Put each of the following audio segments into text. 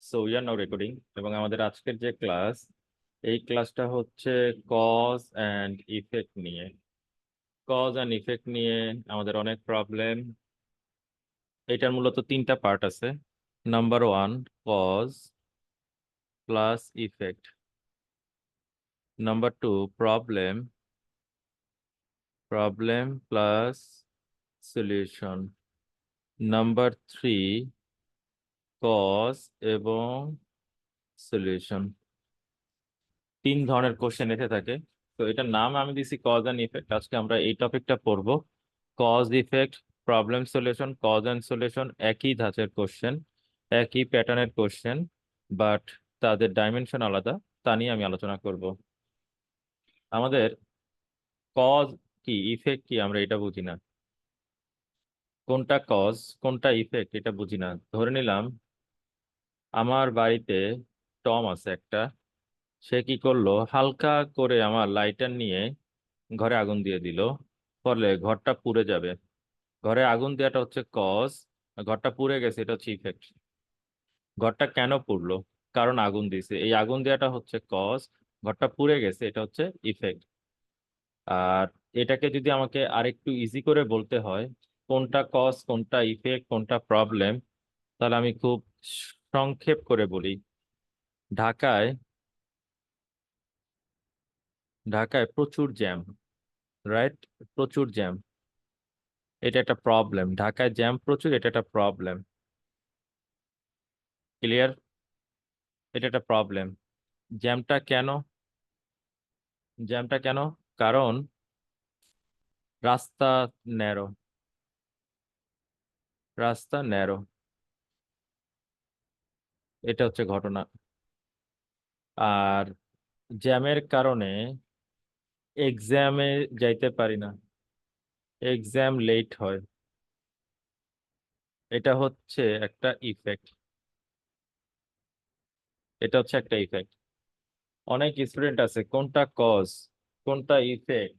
So we are now recording এবং আমাদের আজকের যে ক্লাস, এই ক্লাসটা হচ্ছে কজ অ্যান্ড ইফেক্ট নিয়ে। কজ অ্যান্ড ইফেক্ট নিয়ে আমাদের অনেক প্রবলেম। এটার মূলত তিনটা পার্ট আছে। Number one, cause plus effect. Number two, problem problem plus solution. Number three, cause এবং সলিউশন। তিন ধরনের কোশ্চেন এসে থাকে। তো এটার নাম আমি দিছি কজ অ্যান্ড ইফেক্ট। আজকে আমরা এই টপিকটা পড়বো। Cause effect, problem solution, cause and solution একই ধাঁচের কোশ্চেন, একই প্যাটার্নের কোশ্চেন, বাট তাদের ডাইমেনশন আলাদা। তা নিয়ে আমি আলোচনা করব। আমাদের কজ কি ইফেক্ট কি আমরা এটা বুঝি না। কোনটা কজ কোনটা ইফেক্ট এটা বুঝি না। ধরে নিলাম আমার বাড়িতে টম আছে একটা। সে কি করলো, হালকা করে আমার লাইটার নিয়ে ঘরে আগুন দিয়ে দিল। ফলে ঘরটা পুড়ে যাবে। ঘরে আগুন দেওয়াটা হচ্ছে কজ, ঘরটা পুড়ে গেছে এটা হচ্ছে ইফেক্ট। ঘরটা কেন পুড়লো? কারণ আগুন দিয়েছে, এই আগুন দেওয়াটা হচ্ছে কজ। ঘরটা পুড়ে গেছে এটা হচ্ছে ইফেক্ট। আর এটাকে যদি আমাকে আরেকটু ইজি করে বলতে হয়, কোনটা কজ কোনটা ইফেক্ট কোনটা প্রবলেম, তাহলে আমি খুব সংক্ষেপ করে বলি। ঢাকায় ঢাকায় প্রচুর জ্যাম, রাইট? প্রচুর জ্যাম, এটা একটা প্রবলেম। ঢাকায় জ্যাম প্রচুর, এটা একটা প্রবলেম। ক্লিয়ার? এটা একটা প্রবলেম। জ্যামটা কেন? জ্যামটা কেন? কারণ রাস্তা ন্যারো, রাস্তা ন্যারো, এটা হচ্ছে ঘটনা। আর জ্যামের কারণে এক্সামে যাইতে পারি না, এক্সাম লেট হয়, এটা হচ্ছে একটা ইফেক্ট। এটা হচ্ছে একটা ইফেক্ট। অনেক স্টুডেন্ট আছে কোনটা কজ কোনটা ইফেক্ট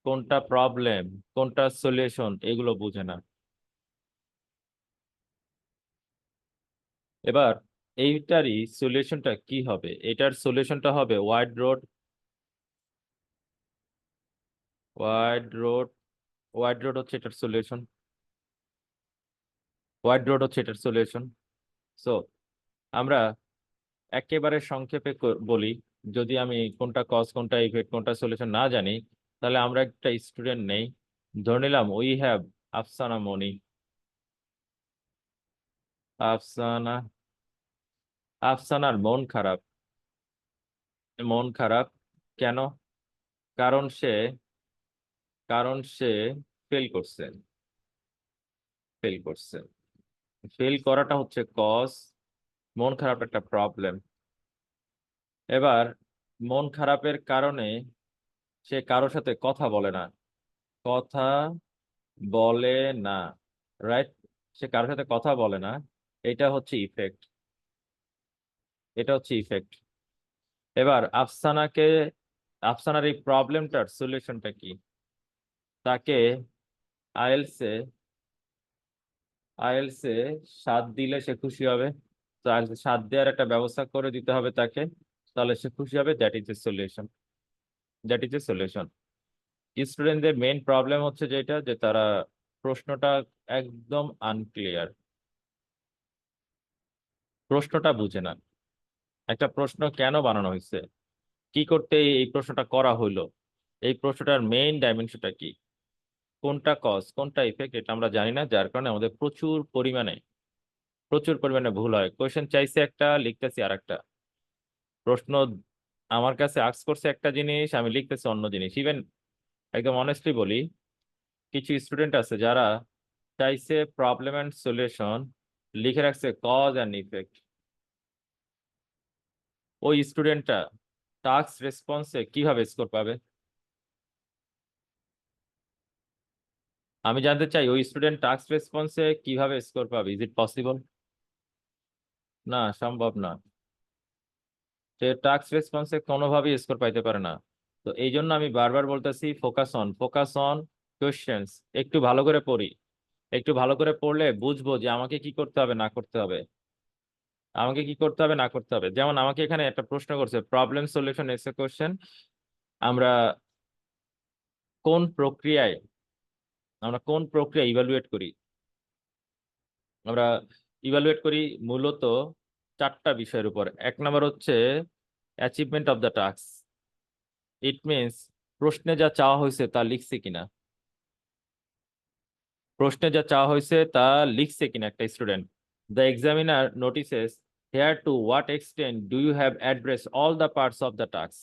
কোনটা প্রবলেম কোনটা সলিউশন এগুলো বুঝে না। এবার এইটারই সলিউশনটা কি হবে? এটার সলিউশনটা হবে wide road. Wide road, wide road হচ্ছে এটার সলিউশন। ওয়াইড রোড হচ্ছে এটার সলিউশন। সো আমরা একেবারে সংক্ষেপে বলি, যদি আমি কোনটা কজ কোনটা ইফেক্ট কোনটা সলিউশন না জানি, তাহলে আমরা একটা স্টুডেন্ট নেই। ধরে নিলাম উই হ্যাভ আফসানা মনি। আফসানা, আফসানার মন খারাপ। মন খারাপ কেন? কারণ সে কারণ সে ফেল করছে। ফেল করছে, ফেল করাটা হচ্ছে কজ। মন খারাপ একটা প্রবলেম। এবার মন খারাপের কারণে সে কারোর সাথে কথা বলে না, কথা বলে না, রাইট? সে কারোর সাথে কথা বলে না, এটা হচ্ছে ইফেক্ট। এটা হচ্ছে ইফেক্ট। এবার আফসানার এই প্রবলেমটার সলিউশনটা কি? তাকে আইএলসে আইএলসে 7 দিলে সে খুশি হবে। তো আইএলসে 7 দেওয়ার একটা ব্যবস্থা করে দিতে হবে তাকে, তাহলে সে খুশি হবে। That is a solution. That is a solution. স্টুডেন্টদের মেইন প্রবলেম হচ্ছে যেটা, যে তারা প্রশ্নটা একদম আনক্লিয়ার, প্রশ্নটা বুঝে না। একটা প্রশ্ন কেন বানানো হয়েছে, কি করতে এই প্রশ্নটা করা হইলো, এই প্রশ্নটার মেইন ডাইমেনশনটা কি, কোনটা কজ কোনটা ইফেক্ট এটা আমরা জানি না। যার কারণে আমাদের প্রচুর পরিমাণে ভুল হয়। কোয়েশ্চেন চাইছে একটা, লিখতেছি আর একটা। প্রশ্ন আমার কাছে আস্ক করছে একটা জিনিস, আমি লিখতেছি অন্য জিনিস। ইভেন একদম অনেস্টলি বলি, কিছু স্টুডেন্ট আছে যারা চাইছে প্রবলেম অ্যান্ড সলিউশন, লিখে রাখছে কজ অ্যান্ড ইফেক্ট। ওই স্টুডেন্টটা টাস্ক রেসপন্সে কিভাবে স্কোর পাবে? আমি জানতে চাই ওই স্টুডেন্ট টাস্ক রেসপন্সে কিভাবে স্কোর পাবে। Is it possible? না, সম্ভব না। সে টাস্ক রেসপন্সে কোনোভাবেই স্কোর পাইতে পারে না। তো এই জন্য আমি বারবার বলতেছি, ফোকাস অন কোয়েশ্চেন্স। একটু ভালো করে পড়ি, একটু ভালো করে পড়লে বুঝবো যে আমাকে কি করতে হবে না করতে হবে। আমাকে কি করতে হবে না করতে হবে। যেমন আমাকে এখানে একটা প্রশ্ন করছে, প্রবলেম সলিউশন এসে কোশ্চেন, আমরা কোন প্রক্রিয়ায় ইভালুয়েট করি। আমরা ইভালুয়েট করি মূলত 4টা বিষয়ের উপর। 1 নম্বর হচ্ছে achievement of the task. It means প্রশ্নে যা চাওয়া হয়েছে তা লিখছে কিনা, প্রশ্নে যা চাওয়া হয়েছে তা লিখছে কিনা একটা student. The examiner notices here to what extent do you have address all the parts of the task.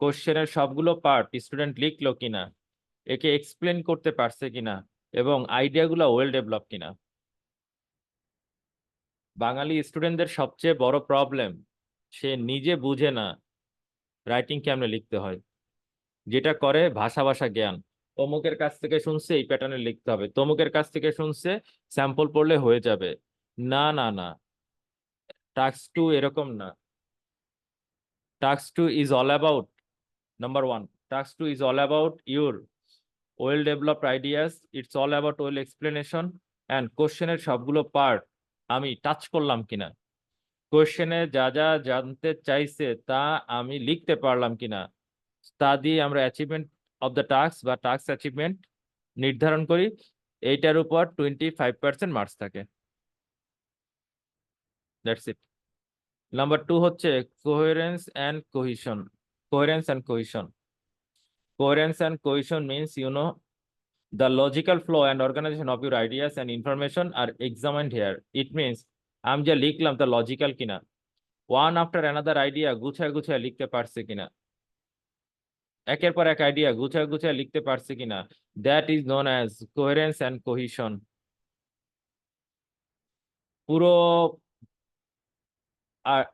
কোশ্চেনের সবগুলো পার্ট স্টুডেন্ট লিখলো কিনা, একে এক্সপ্লেন করতে পারছে কিনা, এবং আইডিয়াগুলো ওয়েল ডেভেলপ কিনা। বাঙালি স্টুডেন্টদের সবচেয়ে বড় প্রবলেম, সে নিজে বুঝে না রাইটিং কেমনে লিখতে হয়। যেটা করে ভাষা ভাষা জ্ঞান, অমুকের কাছ থেকে শুনছে এই প্যাটার্নে লিখতে হবে, তমুকের কাছ থেকে শুনছে স্যাম্পল পড়লে হয়ে যাবে। না না না, টাস্ক টু এরকম না। Task two is all about, number one, task two is all about your well developed ideas, it's all about well explanation and কোশ্চেনের সবগুলো পার্ট আমি টাচ করলাম কিনা, কোশ্চেনে যা যা জানতে চাইছে তা আমি লিখতে পারলাম কিনা, তা দিয়ে আমরা অ্যাচিভমেন্ট অফ দ্য টাস্ক বা টাস্ক অ্যাচিভমেন্ট নির্ধারণ করি। এইটার উপর 25% মার্কস থাকে। That's it. নাম্বার টু হচ্ছে coherence and cohesion. Coherence and cohesion, coherence and cohesion means the logical flow and organization of your ideas and information are examined here. It means আমি যা লিখলাম তা লজিক্যাল কিনা, one after another idea গুছায় গুছায় লিখতে পারছে কিনা, একের পর এক আইডিয়া গুছায় গুছায় লিখতে পারছে কিনা, that is known as coherence and cohesion. পুরো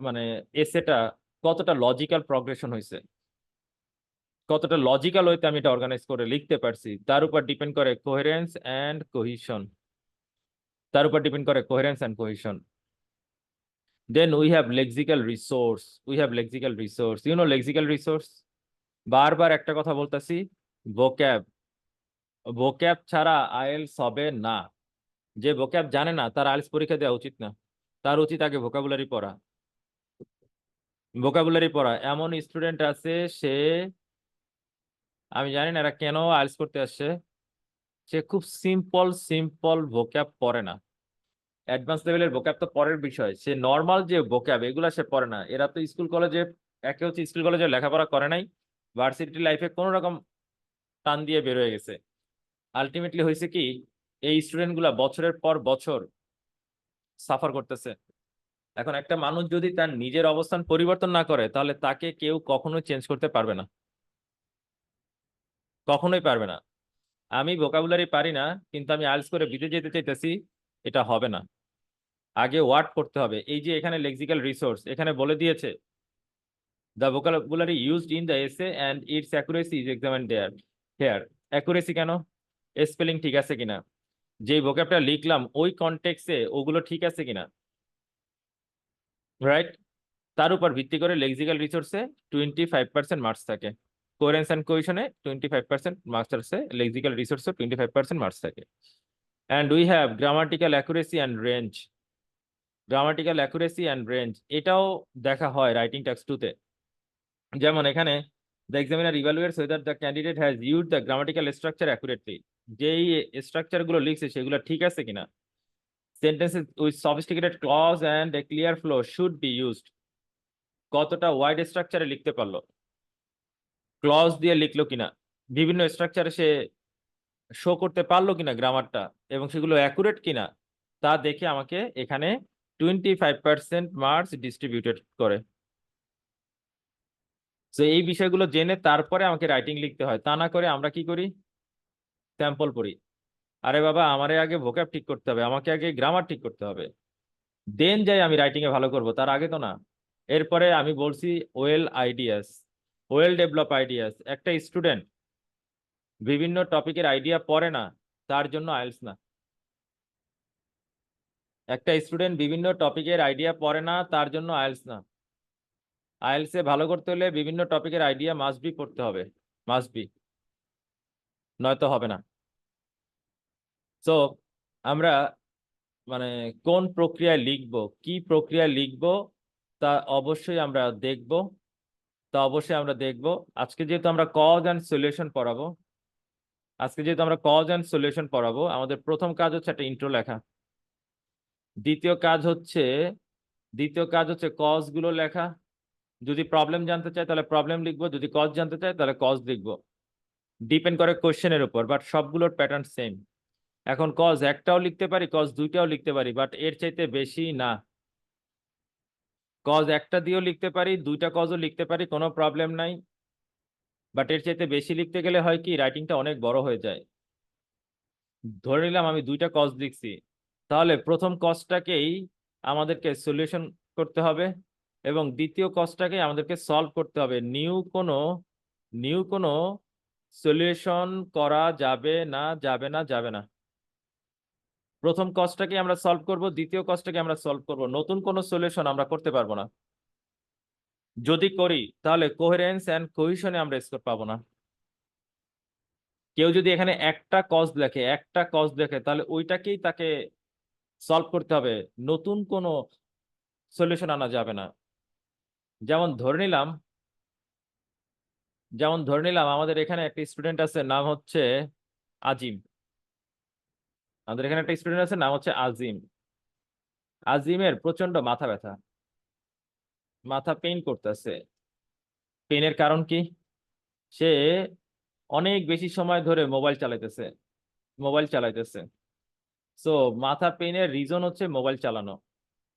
মানে এসেটা কতটা লজিক্যাল প্রগ্রেশন হয়েছে, কতটা লজিক্যাল হইতে আমি এটা অর্গানাইজ করে লিখতে পারছি, তার উপর ডিপেন্ড করে কোহেরেন্স অ্যান্ড কোহিশন, তার উপর ডিপেন্ড করে coherence and cohesion. Then we have lexical resource. We have lexical resource. You know lexical resource? বারবার একটা কথা বলতাছি, vocab। vocab ছাড়া আইএলস হবে না। যে vocab জানে না তার আইএলস পরীক্ষা দেওয়া উচিত না, তার উচিত আগে ভোকাবুলারি পড়া। ভোকাবুলারি পড়া। এমন স্টুডেন্ট আছে, সে, আমি জানি না এরা কেন আইএলস করতে আসছে, সে খুব সিম্পল সিম্পল vocab পড়ে না। অ্যাডভান্স লেভেলের vocab তো পরের বিষয়, সে নর্মাল যে vocab এগুলা সে পড়ে না। এরা তো স্কুল কলেজে, একে হচ্ছে স্কুল কলেজে লেখাপড়া করে নাই, ভার্সিটি লাইফে কোন রকম টান দিয়ে বের হয়ে গেছে। আলটিমেটলি হয়েছে কি, এই স্টুডেন্ট গুলা বছরের পর বছর সাফার করতেছে। এখন একটা মানুষ যদি তার নিজের অবস্থান পরিবর্তন না করে, তাহলে তাকে কেউ কখনোই চেঞ্জ করতে পারবে না, কখনোই পারবে না। আমি ভোকাবুলারি পারি না, কিন্তু আমি আইএলটিএস করে বিদেশ যেতে চাইতেছি, এটা হবে না। আগে ওয়ার্ড পড়তে হবে। এই যে এখানে লেক্সিক্যাল রিসোর্স এখানে বলে দিয়েছে, the vocabulary used in the essay and its accuracy is examined there. Here, accuracy কেন, স্পেলিং ঠিক আছে কিনা, যে ভোক্যাবটা লিখলাম ওই কনটেক্সটে ওগুলো ঠিক আছে কিনা, রাইট। তার উপর ভিত্তি করে লেক্সিক্যাল রিসোর্সে 25% মার্কস থাকে, কোহেরেন্স এন্ড কোহেশনে 25% মার্কস আছে, লেক্সিক্যাল রিসোর্সে 25% মার্কস থাকে। And we have grammatical accuracy and range. Grammatical accuracy and range এটাও দেখা হয় রাইটিং টেক্সট টুতে। যেমন এখানে the examiner evaluates whether the candidate has used the grammatical structure accurately. যেই স্ট্রাকচার গুলো লিখছে সেগুলো ঠিক আছে কিনা। Sentences with sophisticated clause and a clear flow should be used. কতটা ওয়াইড স্ট্রাকচারে লিখতে পারলো, ক্লজ দিয়ে লিখলো কিনা, বিভিন্ন স্ট্রাকচারে সে শো করতে পারলো কিনা গ্রামারটা, এবং সেগুলো অ্যাকুরেট কিনা, তা দেখে আমাকে এখানে 25% মার্কস ডিস্ট্রিবিউটেড করে। তো এই বিষয়গুলো জেনে তারপরে আমাকে রাইটিং লিখতে হয়, তা না করে আমরা কি করি, স্যাম্পল পড়ি। আরে বাবা, আমারে আগে ভোক্যাব ঠিক করতে হবে, আমাকে আগে গ্রামার ঠিক করতে হবে, দেন যাই আমি রাইটিং এ ভালো করব, তার আগে তো না। এরপরে আমি বলছি well ideas, well develop ideas. একটা স্টুডেন্ট বিভিন্ন টপিকের আইডিয়া পড়ে না, তার জন্য আইএলটিএস না। একটা স্টুডেন্ট বিভিন্ন টপিকের আইডিয়া পড়ে না, তার জন্য আইএলটিএস না। আইএলটিএস এ ভালো করতে হলে বিভিন্ন টপিকের আইডিয়া মাস্ট বি পড়তে হবে, মাস্ট বি, নয়তো হবে না। সো আমরা মানে কোন প্রক্রিয়ায় লিখবো, কি প্রক্রিয়ায় লিখবো তা অবশ্যই আমরা দেখব। আজকে যেহেতু আমরা কজ অ্যান্ড সলিউশন পড়াবো, আমাদের প্রথম কাজ হচ্ছে একটা ইন্ট্রো লেখা। দ্বিতীয় কাজ হচ্ছে কজ গুলো লেখা। যদি প্রবলেম জানতে চাই তাহলে প্রবলেম লিখবো, যদি কজ জানতে চাই তাহলে কজ লিখবো। ডিপেন্ড করে কোশ্চেনের উপর, বাট সবগুলোর প্যাটার্ন সেম। এখন কজ একটাও লিখতে পারি, কজ দুইটাও লিখতে পারি, বাট এর চাইতে বেশি না। কজ একটা দিয়েও লিখতে পারি, দুইটা কজও লিখতে পারি, কোনো প্রবলেম নাই। বাট এর চাইতে বেশি লিখতে গেলে হয় কি, রাইটিংটা অনেক বড় হয়ে যায়। ধরে নিলাম আমি দুইটা কজ লিখছি, তাহলে প্রথম কজটাকেই আমাদেরকে সলিউশন করতে হবে এবং দ্বিতীয় কজটাকে আমাদেরকে সলভ করতে হবে। নিউ কোনো সলিউশন করা যাবে না। প্রথম কজটাকে আমরা সলভ করব, দ্বিতীয় কজটাকে আমরা সলভ করব, নতুন কোনো সলিউশন আমরা করতে পারবো না। যদি করি তাহলে কোহেরেন্স এন্ড কোহিশনে আমরা স্কোর পাবো না। কেউ যদি এখানে একটা কজ দেখে তাহলে ওইটাকেই তাকে সলভ করতে হবে, নতুন কোনো সলিউশন আনা যাবে না। যেমন ধরে নিলাম আমাদের এখানে একটা স্টুডেন্ট আছে, নাম হচ্ছে আজিম। আজিমের প্রচন্ড মাথা ব্যথা, মাথা পেইন করতেছে। পেইনের কারণ কি? সে অনেক বেশি সময় ধরে মোবাইল চালাইতেছে। সো মাথা পেইনের রিজন হচ্ছে মোবাইল চালানো।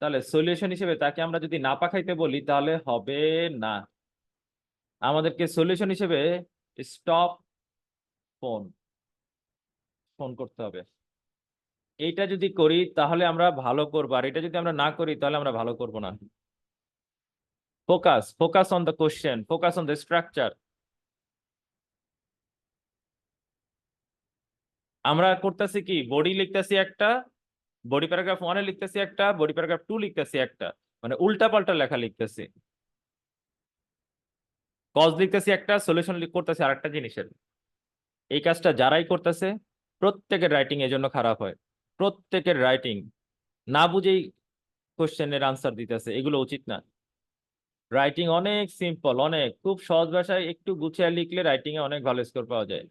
তাহলে সলিউশন হিসেবে তাকে আমরা যদি না পাঠাইতে বলি তাহলে হবে না। আমাদেরকে সলিউশন হিসেবে স্টপ ফোন ফোন করতে হবে। এইটা যদি করি তাহলে আমরা ভালো করবো, আর এটা যদি আমরা না করি তাহলে আমরা ভালো করব না। Focus on the question, focus on the structure. আমরা করতেছি কি, বডি প্যারাগ্রাফ 1 লিখতেছি একটা, বডি প্যারাগ্রাফ 2 লিখতেছি একটা, মানে উল্টা পাল্টা লেখা লিখতেছি। কজ লিখতেছি একটা, সলিউশন করতেছি আরেকটা জিনিসের। এই কাজটা যারাই করতেছে প্রত্যেকের রাইটিং এজন্য খারাপ হয়। প্রত্যেকের রাইটিং না বুঝেই কোশ্চেনের আনসার দিতেছে, এগুলো উচিত না। রাইটিং অনেক সিম্পল, অনেক খুব সহজ ভাষায় একটু গুছিয়ে লিখলে রাইটিং এ অনেক ভালো স্কোর পাওয়া যায়।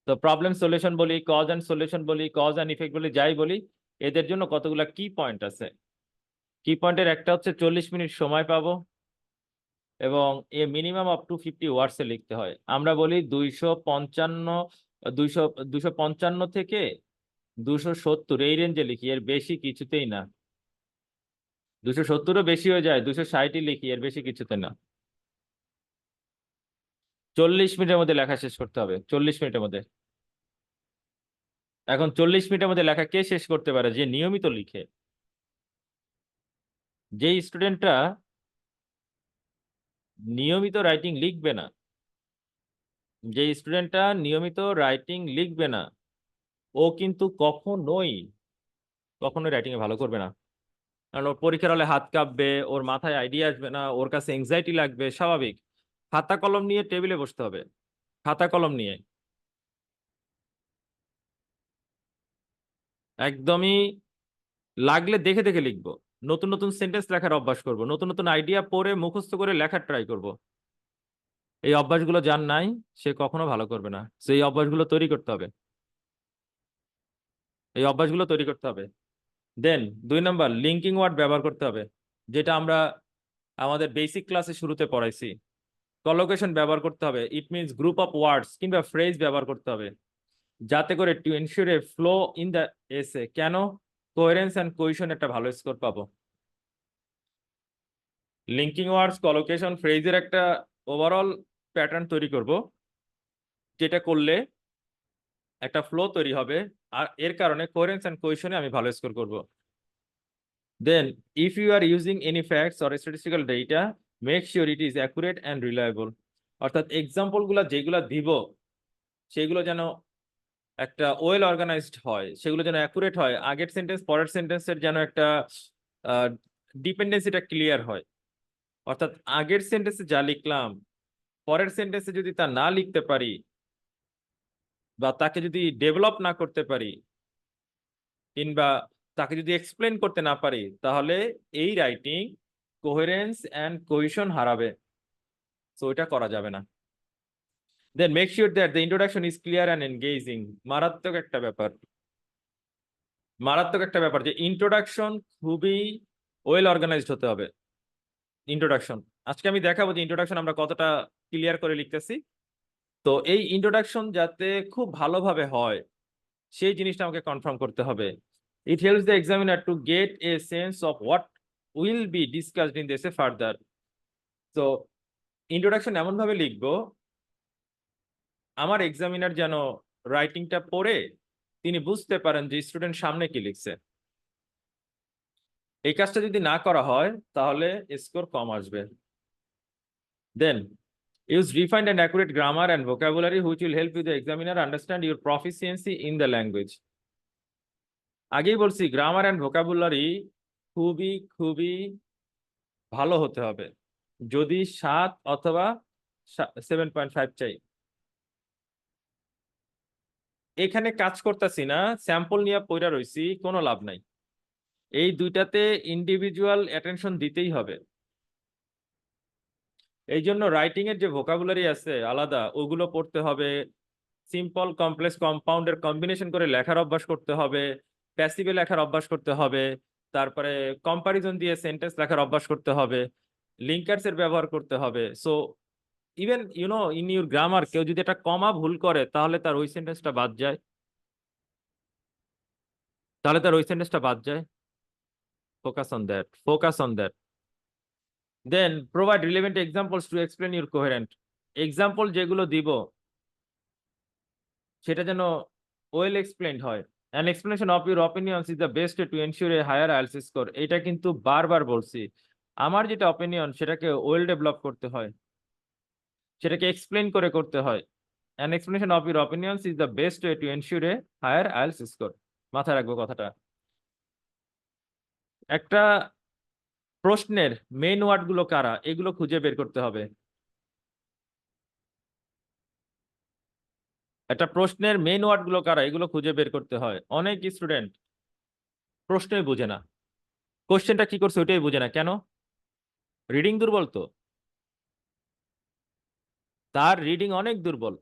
তো প্রবলেম সলিউশন বলি, কজ অ্যান্ড সলিউশন বলি, কজ অ্যান্ড ইফেক্ট বলি, যাই বলি, এদের জন্য কতগুলা কি পয়েন্ট আছে। কি পয়েন্টের একটা হচ্ছে 40 মিনিট সময় পাবো এবং এ মিনিমাম আপ টু 50 ওয়ার্ডসে লিখতে হয়। আমরা বলি 255 255 থেকে 270 এই রেঞ্জে লিখি, এর বেশি কিছুতেই না। 270ও বেশি হয়ে যায়, 260ই লিখি, এর বেশি কিছুতে না। 40 মিনিটের মধ্যে লেখা শেষ করতে হবে, 40 মিনিটের মধ্যে। এখন 40 মিনিটের মধ্যে লেখা কে শেষ করতে পারে? যে নিয়মিত লিখে। যে স্টুডেন্টরা নিয়মিত রাইটিং লিখবে না, ও কিন্তু কখনোই রাইটিং এ ভালো করবে না। কারণ ওর পরীক্ষার হলে হাত কাঁপবে, ওর মাথায় আইডিয়া আসবে না, ওর কাছে এংজাইটি লাগবে, স্বাভাবিক। খাতা কলম নিয়ে টেবিলে বসতে হবে, খাতা কলম নিয়ে একদমই লাগলে দেখে দেখে লিখবো। নতুন নতুন সেন্টেন্স লেখার অভ্যাস করব, নতুন নতুন আইডিয়া পড়ে মুখস্থ করে লেখার ট্রাই করব। এই অভ্যাসগুলো যার নাই সে কখনো ভালো করবে না। সেই অভ্যাসগুলো তৈরি করতে হবে, দেন 2 নাম্বার লিঙ্কিং ওয়ার্ড ব্যবহার করতে হবে, যেটা আমরা আমাদের বেসিক ক্লাসে শুরুতে পড়াইছি। কলোকেশন ব্যবহার করতে হবে, it means group of words কিংবা ফ্রেজ ব্যবহার করতে হবে, যাতে করে to ensure A flow in the essay. কেন? কোহেরেন্স এন্ড কোহেশন একটা ভালো স্কোর পাবো। লিঙ্কিং ওয়ার্ডস, কলোকেশন, ফ্রেজের একটা ওভারঅল প্যাটার্ন তৈরি করব, যেটা করলে একটা ফ্লো তৈরি হবে, আর এর কারণে কোহেরেন্স এন্ড কোহেশনে আমি ভালো স্কোর করব। Then if you are using any facts or statistical data, make sure it is accurate and reliable. অর্থাৎ এক্সাম্পল গুলা যেগুলা দিব সেগুলো যেন একটা ওয়েল অর্গানাইজড হয়, সেগুলো যেন অ্যাকুরেট হয়, আগের সেন্টেন্স পরের সেন্টেন্সের যেন একটা ডিপেন্ডেন্সিটা ক্লিয়ার হয়। অর্থাৎ আগের সেন্টেন্সে যা লিখলাম পরের সেন্টেন্সে যদি তা না লিখতে পারি বা তাকে যদি ডেভেলপ না করতে পারি, কিংবা তাকে যদি এক্সপ্লেন করতে না পারি, তাহলে এই রাইটিং কোহেরেন্স অ্যান্ড কোহেশন হারাবে। সো এটা করা যাবে না। Then make sure that the introduction is clear and engaging. মারাত্মক একটা ব্যাপার, মারাত্মক একটা ব্যাপার যে ইন্ট্রোডাকশন খুবই ওয়েল অর্গানাইজড হতে হবে। ইন্ট্রোডাকশন আজকে আমি দেখাবো যে ইন্ট্রোডাকশন আমরা কতটা ক্লিয়ার করে লিখতেছি। তো এই ইন্ট্রোডাকশন যাতে খুব ভালোভাবে হয়, সেই জিনিসটা আমাকে কনফার্ম করতে হবে। It helps the examiner to get a sense of what will be discussed in this further. তো ইন্ট্রোডাকশন এমন ভাবে লিখবো আমার এক্সামিনার যেন রাইটিংটা পড়ে তিনি বুঝতে পারেন যে স্টুডেন্ট সামনে কি লিখছে। এই কাজটা যদি না করা হয় তাহলে স্কোর কম আসবে। দেন use refined and accurate grammar and vocabulary which will help you the examiner understand your proficiency in the language. আগেই বলছি গ্রামার অ্যান্ড ভোকাবুলারি খুবই খুবই ভালো হতে হবে, যদি 7 অথবা 7.5 চাই। এখানে কাজ করতেছি না, স্যাম্পল নিয়ে পড়া রইছি, কোনো লাভ নাই। এই দুইটাতে ইন্ডিভিজুয়াল অ্যাটেনশন দিতেই হবে। এই জন্য রাইটিং এর যে ভোকাবুলারি আছে আলাদা, ওগুলো পড়তে হবে। সিম্পল কমপ্লেক্স কম্পাউন্ডের কম্বিনেশন করে লেখার অভ্যাস করতে হবে, প্যাসিভে লেখার অভ্যাস করতে হবে, তারপরে কম্পারিজন দিয়ে সেন্টেন্স লেখার অভ্যাস করতে হবে, লিঙ্কার্স এর ব্যবহার করতে হবে। So even in your grammar কেউ যদি একটা কমা ভুল করে তাহলে তার ওই সেন্টেন্সটা বাদ যায়, focus on that, focus on that. Then provide relevant examples to explain your coherent. Example যেগুলো দিব সেটা যেন ওয়েল এক্সপ্লেইনড হয়। An explanation of your opinions is the best way to ensure a higher IELTS score. এটা কিন্তু বারবার বলছি, আমার যেটা অপিনিয়ন সেটাকে ওয়েল ডেভেলপ করতে হয়, সেটাকে এক্সপ্লেইন করে করতে হয়। An explanation of your opinions is the best way to ensure a higher IELTS score. মাথায় রাখবো কথাটা। একটা প্রশ্নের মেইন ওয়ার্ড গুলো কারা, এগুলো খুঁজে বের করতে হবে। একটা প্রশ্নের মেইন ওয়ার্ড গুলো কারা, এগুলো খুঁজে বের করতে হয়। অনেক স্টুডেন্ট প্রশ্নই বুঝে না, কোশ্চেনটা কি করছে ওইটাই বুঝে না। কেন? রিডিং দুর্বল। তো তার রিডিং অনেক দুর্বল।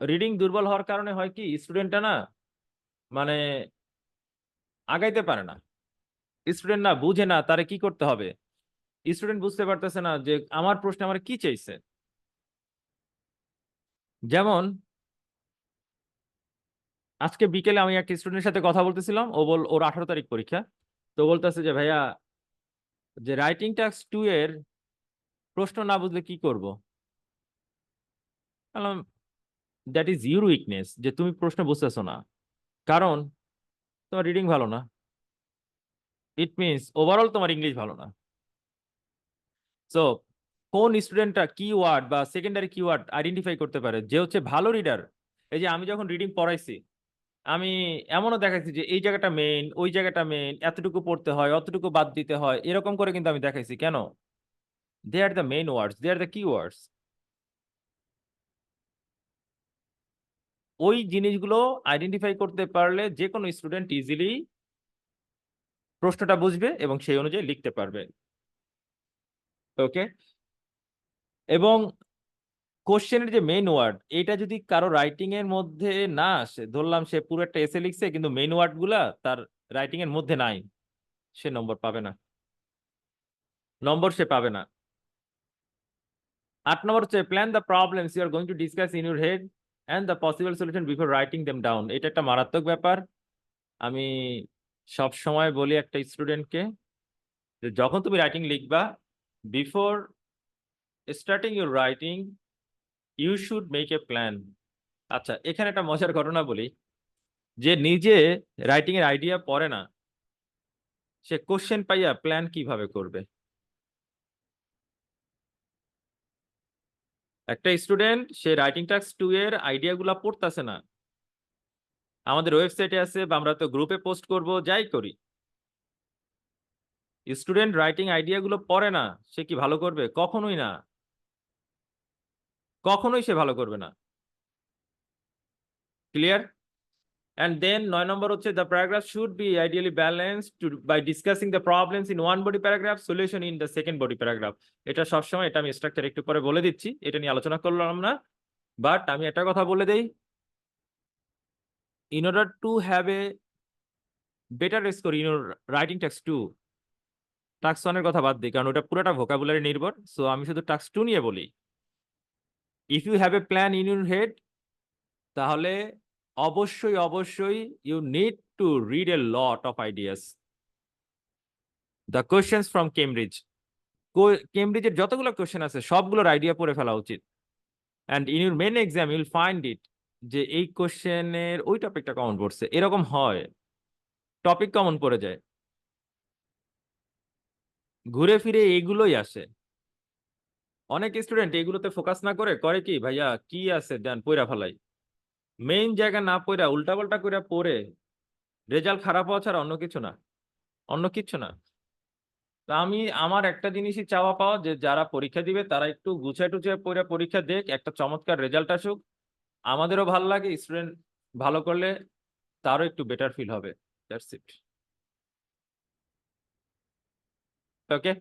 রিডিং দুর্বল হওয়ার কারণে হয় কি, স্টুডেন্টটা না মানে আগাইতে পারে না। স্টুডেন্ট না বুঝে না তারে কি করতে হবে, স্টুডেন্ট বুঝতে পারতেছে না যে আমার প্রশ্ন আমার কি চাইছে। যেমন আজকে বিকেলে আমি একটা স্টুডেন্টের সাথে কথা বলতেছিলাম, ওর 18 তারিখ পরীক্ষা। তো বলতেছে যে ভাইয়া, যে রাইটিং টাস্ক 2 এর প্রশ্ন না বুঝলে কি করব। বললাম দ্যাট ইজ ইউর উইকনেস, যে তুমি প্রশ্ন বুঝতেছো না, কারণ তোমার রিডিং ভালো না। ইট মিনস ওভারঅল তোমার ইংলিশ ভালো না। সো কোন স্টুডেন্টটা কিওয়ার্ড বা সেকেন্ডারি কিওয়ার্ড আইডেন্টিফাই করতে পারে, যে হচ্ছে ভালো রিডার। এই যে আমি যখন রিডিং পড়াইছি, আমি এমনও দেখাইছি যে এই জায়গাটা মেইন, ওই জায়গাটা মেইন, এতটুকু পড়তে হয়, অতটুকু বাদ দিতে হয়, এরকম করে কিন্তু আমি দেখাইছি। কেন? They are the main words, they are the keywords. ওই জিনিসগুলো আইডেন্টিফাই করতে পারলে যে কোনো স্টুডেন্ট ইজিলি প্রশ্নটা বুঝবে এবং সেই অনুযায়ী লিখতে পারবে। ওকে। এবং কোশ্চেনের যে মেইন ওয়ার্ড, এটা যদি কারো রাইটিং এর মধ্যে না আসে, ধরলাম সে পুরো একটা এসে লিখছে কিন্তু মেইন ওয়ার্ড গুলা তার রাইটিং এর মধ্যে নাই, সে নম্বর পাবে না, নম্বর সে পাবে না। 8 নম্বর হচ্ছে plan the problems you are going to discuss in your head and the possible solution before writing them down. এটা একটা মারাত্মক ব্যাপার। আমি সব সময় বলি একটা স্টুডেন্টকে, যে যখন তুমি রাইটিং লিখবা, before starting your writing you should make a plan. আচ্ছা, এখানে একটা মজার ঘটনা বলি, যে নিজে রাইটিং এর আইডিয়া পড়ে না, সে কোশ্চেন পাইয়া প্ল্যান কিভাবে করবে? একটা স্টুডেন্ট সে রাইটিং টাস্ক 2 এর আইডিয়া গুলা পড়তেছে না, আমাদের ওয়েবসাইটে আছে বা আমরা তো গ্রুপে পোস্ট করব, যাই করি, স্টুডেন্ট রাইটিং আইডিয়া গুলো পড়ে না, সে কি ভালো করবে? কখনোই না, কখনোই সে ভালো করবে না। ক্লিয়ার? And then 9 number হচ্ছে the paragraph should be ideally balanced by discussing the problems in one body paragraph, solution in the second body paragraph. এটা সবসময়, এটা আমি স্ট্রাকচার একটু পরে বলে দিচ্ছি, এটা নিয়ে আলোচনা করলাম না, বাট আমি একটা কথা বলে দেই, in order to have a better score in your writing text 2, task 1 এর কথা বাদ দিই কারণ ওটা পুরোটা ভোকাবুলারি নির্ভর, সো আমি শুধু টাস্ক 2 নিয়ে বলি। If you have a plan in your head, তাহলে অবশ্যই you need to read a lot of ideas. The questions from Cambridge, কেমব্রিজের যতগুলো কোয়েশ্চেন আছে সবগুলোর আইডিয়া পড়ে ফেলা উচিত। And in your main exam you'll find it, যে এই কোয়েশ্চেনের ওই টপিকটা কমন পড়ছে, এরকম হয়, টপিক কমন পড়ে যায়, ঘুরে ফিরে এগুলোই আসে। অনেক স্টুডেন্ট এগুলোতে ফোকাস না করে করে কি, ভাইয়া কি আছে দেন পইরা ফেলাই, মেইন জায়গা না পড়া উল্টাপাল্টা করে পড়ে রেজাল্ট খারাপ হওয়া ছাড়া অন্য কিছু না, অন্য কিছু না। তা আমি আমার একটা জিনিসই চাওয়া পাওয়া, যে যারা পরীক্ষা দিবে তারা একটু গুছায় টুছায় পড়ে পরীক্ষা দেখ, একটা চমৎকার রেজাল্ট আসুক, আমাদেরও ভালো লাগে, স্টুডেন্ট ভালো করলে তারও একটু বেটার ফিল হবে। That's it. Okay,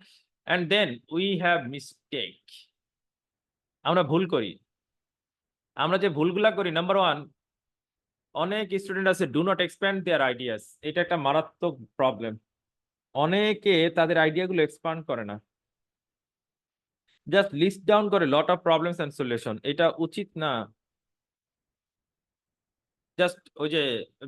and then we have mistake, আমরা ভুল করি। আমরা যে ভুলগুলা করি, নাম্বার 1, অনেক স্টুডেন্ট আছে do not expand there ideas, এটা একটা মারাত্মক প্রবলেম। অনেকে তাদের আইডিয়াগুলো এক্সপ্যান্ড করে না, জাস্ট লিস্ট ডাউন করে lot of problems and solution, এটা উচিত না। জাস্ট ওই যে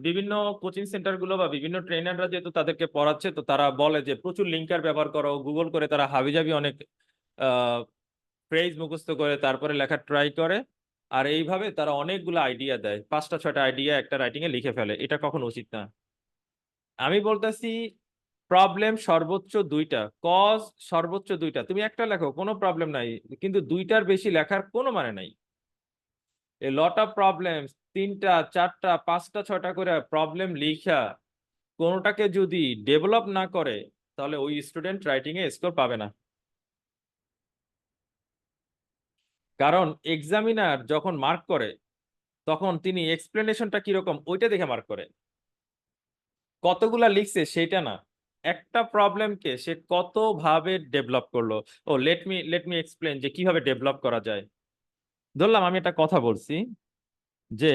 বিভিন্ন কোচিং সেন্টার গুলো বা বিভিন্ন ট্রেনাররা যেহেতু তাদেরকে পড়াচ্ছে, তো তারা বলে যে প্রচুর লিঙ্কার ব্যবহার করো, গুগল করে তারা হাবিজাবি অনেক ফ্রেজ মুখস্থ করে তারপরে লেখা ট্রাই করে, আর এইভাবে তারা অনেকগুলো আইডিয়া দেয়, 5টা 6টা আইডিয়া একটা রাইটিং এ লিখে ফেলে, এটা কখনো উচিত না। আমি বলতেছি প্রবলেম সর্বোচ্চ 2টা, কজ সর্বোচ্চ 2টা, তুমি একটা লেখো কোনো প্রবলেম নাই, কিন্তু 2টার বেশি লেখার কোনো মানে নাই। এ লট অফ প্রবলেমস 3টা 4টা 5টা 6টা করে প্রবলেম লিখা কোনোটাকে যদি ডেভেলপ না করে, তাহলে ওই স্টুডেন্ট রাইটিং এ স্কোর পাবে না। কারণ এক্সামিনার যখন মার্ক করে তখন তিনি এক্সপ্লেনেশনটা কিরকম ওইটা দেখে মার্ক করে, কতগুলা লিখছে সেটা না, একটা প্রবলেমকে সে কতভাবে ডেভেলপ করলো। ও লেট মি এক্সপ্লেন যে কিভাবে ডেভেলপ করা যায়। ধরলাম আমি একটা কথা বলছি যে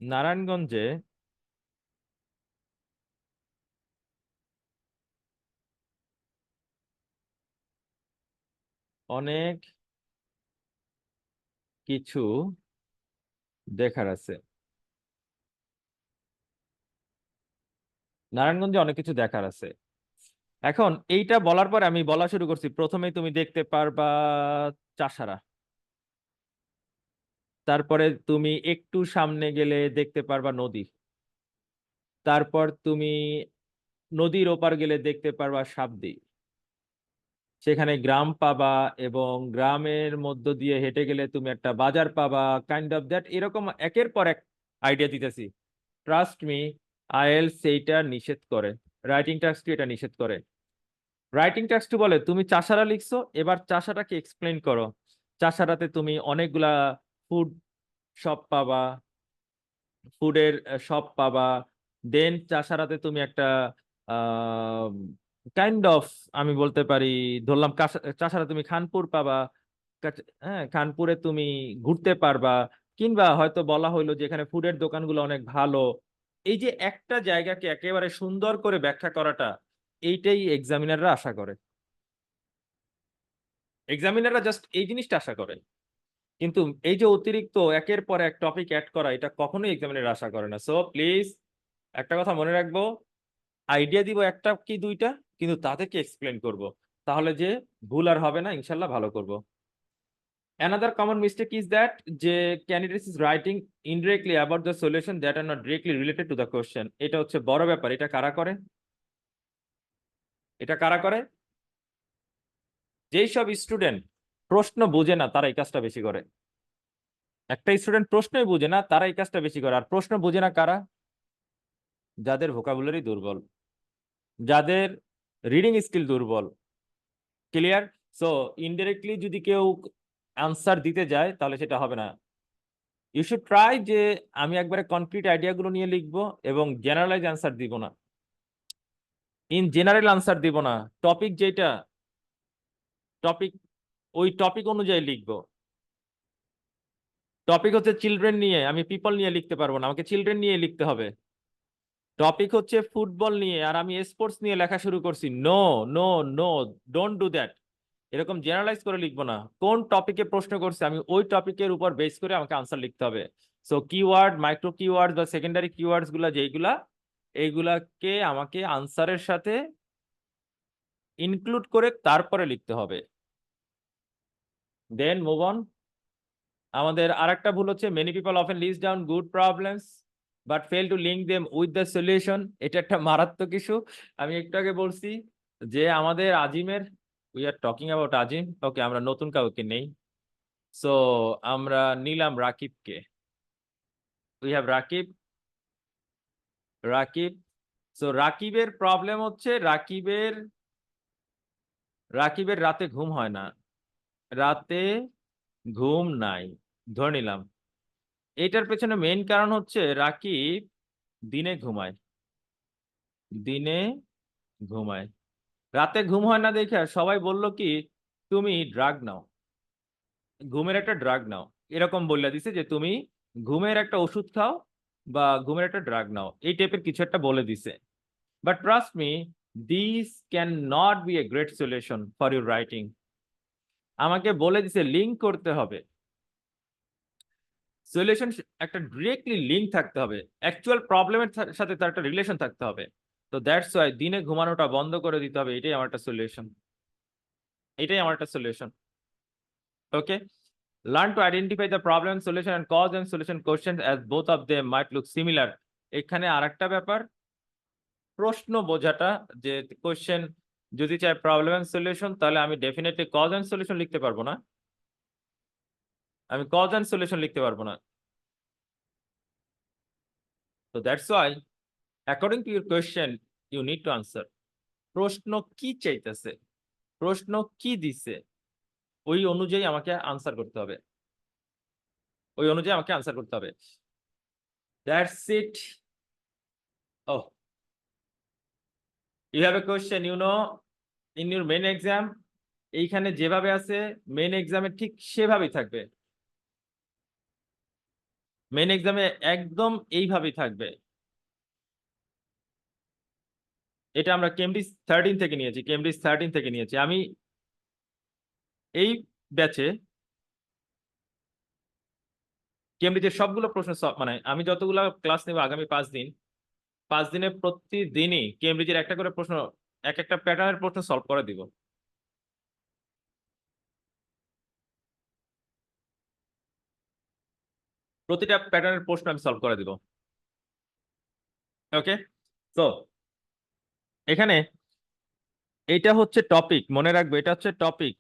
নারায়ণগঞ্জে অনেক কিছু দেখার আছে, নারায়ণগঞ্জে অনেক কিছু দেখার আছে। এখন এইটা বলার পরে আমি বলা শুরু করছি, প্রথমেই তুমি দেখতে পারবা চাষারা, তারপরে তুমি একটু সামনে গেলে দেখতে পারবা নদী, তারপর তুমি নদীর ওপার গেলে দেখতে পারবা সাবদি, সেখানে গ্রাম পাবা, এবং গ্রামের মধ্য দিয়ে হেঁটে গেলে তুমি একটা বাজার পাবা, কাইন্ড অফ দ্যাট, এরকম একের পর এক আইডিয়া দিতেছি। ট্রাস্ট মি, আইএলটিএস সেইটা নিষেধ করে, রাইটিং টাস্ক এটা নিষেধ করে। রাইটিং টাস্ক বলে তুমি চাষারা লিখছো, এবার চাষাটাকে এক্সপ্লেন করো। চাষারাতে তুমি অনেকগুলা ফুড শপ পাবা, ফুডের শপ পাবা, দেন চাষারাতে তুমি একটা কাইন্ড অফ, আমি বলতে পারি, ধরলাম চাষারা তুমি খানপুর পাবা, হ্যাঁ খানপুরে তুমি ঘুরতে পারবা, কিংবা হয়তো বলা হইলো যে এখানে ফুডের দোকানগুলো অনেক ভালো। এই যে একটা জায়গাকে একেবারে সুন্দর করে ব্যাখ্যা করাটা, এইটাই এক্সামিনাররা আশা করে, এক্সামিনাররা জাস্ট এই জিনিসটা আশা করে। কিন্তু এই যে অতিরিক্ত একের পর এক টপিক অ্যাড করা, এটা কখনোই এক্সামিনার আশা করে না। সো প্লিজ একটা কথা মনে রাখবো, আইডিয়া দিব একটা কি 2টা, কিন্তু তাদেরকে এক্সপ্লেন করব, তাহলে যে ভুল আর হবে না, ইনশাল্লাহ ভালো করব। Another common mistake is that যে candidates is writing indirectly about the solution that are not directly related to the question, এটা হচ্ছে বড় ব্যাপার। এটা কারা করে? এটা কারা করে? যেই সব স্টুডেন্ট প্রশ্ন বোঝে না তারা এই কাজটা বেশি করে। একটা স্টুডেন্ট প্রশ্নই বোঝে না, তারা এই কাজটা বেশি করে। আর প্রশ্ন বোঝে না কারা? যাদের ভোকাবুলারি দুর্বল, যাদের রিডিং স্কিল দুর্বল। ক্লিয়ার? সো ইনডিরেক্টলি যদি কেউ আনসার দিতে যায় তাহলে সেটা হবে না। ইউ শুড ট্রাই যে আমি একবারে কনক্রিট আইডিয়াগুলো নিয়ে লিখবো এবং জেনারেলাইজ অ্যান্সার দিব না, ইন জেনারেল আনসার দিব না, টপিক যেটা টপিক ওই টপিক অনুযায়ী লিখবো। টপিক হচ্ছে চিলড্রেন নিয়ে, আমি পিপল নিয়ে লিখতে পারবো না, আমাকে চিলড্রেন নিয়ে লিখতে হবে। টপিক হচ্ছে ফুটবল নিয়ে আর আমি স্পোর্টস নিয়ে লেখা শুরু করছি, no no no, don't do that. এরকম জেনারেলাইজ করে লিখবো না, কোন টপিকে প্রশ্ন করছে আমি ওই টপিকের উপর বেস করে আমাকে আনসার লিখতে হবে। সো কিওয়ার্ড, মাইক্রো কিওয়ার্ড বা সেকেন্ডারি কিওয়ার্ডস গুলা যেইগুলা, এইগুলাকে আমাকে আনসারের সাথে ইনক্লুড করে তারপরে লিখতে হবে। Then move on. আমাদের আরেকটা ভুল হচ্ছে many people often list down good problems but fail to link them with the solution. এটা একটা মারাত্মক ইস্যু। আমি একটু আগে বলছি যে আমাদের আজিমের, we are talking about Azim, okay আমরা নতুন কাউকে নেই। সো আমরা নিলাম রাকিবকে, we have Rakib. Rakib, so রাকিবের প্রবলেম হচ্ছে রাকিবের রাকিবের রাতে ঘুম হয় না, রাতে ঘুম নাই ধরে নিলাম। এটার পেছনে মেইন কারণ হচ্ছে রাকিব দিনে ঘুমায়, দিনে ঘুমায়, রাতে ঘুম হয় না দেখে সবাই বলল কি তুমি ড্রাগ নাও, ঘুমের একটা ড্রাগ নাও, এরকম বললা দিছে যে তুমি ঘুমের একটা ওষুধ খাও বা ঘুমের একটা ড্রাগ নাও, এই টাইপের কিছু একটা বলে দিছে। But trust me, this can not be a great solution for your writing. আমাকে বলে দিছে লিঙ্ক করতে হবে, সলিউশন একটা ডিরেক্টলি লিঙ্ক থাকতে হবে, অ্যাকচুয়াল প্রবলেমের সাথে তার একটা রিলেশন থাকতে হবে। তো দ্যাটস ওয়াই দিনে ঘুমানোটা বন্ধ করে দিতে হবে, এটাই আমার একটা সলিউশন, এটাই আমার একটা solution. Okay, learn to identify the problem, solution and cause and solution questions as both of them might look similar. এখানে আরেকটা ব্যাপার, প্রশ্ন বোঝাটা, যে কোশ্চেন যদি চাই প্রবলেম এন্ড সলিউশন তাহলে আমি ডেফিনেটলি কজ এন্ড সলিউশন লিখতে পারবো না, আমি কজ এন্ড সলিউশন লিখতে পারবো না। তো that's why according to your question you need to answer. প্রশ্ন কি চাইতেছে, প্রশ্ন কি দিছে, ওই অনুযায়ী আমাকে আনসার করতে হবে, ওই অনুযায়ী আমাকে আনসার করতে হবে। That's it. Oh, you have a question, you know, in your main exam, এইখানে যেভাবে আছে মেন এক্সামে ঠিক সেভাবেই থাকবে, মেন এক্সামে একদম এইভাবেই থাকবে। এটা আমরা কেমব্রিজ 13 থেকে নিয়েছি, কেমব্রিজ 13 থেকে নিয়েছি। আমি এই ব্যাচে কেমব্রিজের সবগুলো প্রশ্ন মানে আমি যতগুলো ক্লাস নেব আগামী 5 দিন, 5 দিনে প্রতিদিনই কেমব্রিজের একটা করে প্রশ্ন, এক একটা প্যাটার্নের প্রশ্ন সলভ করে দিব। প্রতিটা প্যাটার্নের প্রশ্ন আমি সলভ করে দিব। ওকে, তো এখানে এটা হচ্ছে টপিক, মনে রাখবে এটা হচ্ছে topic.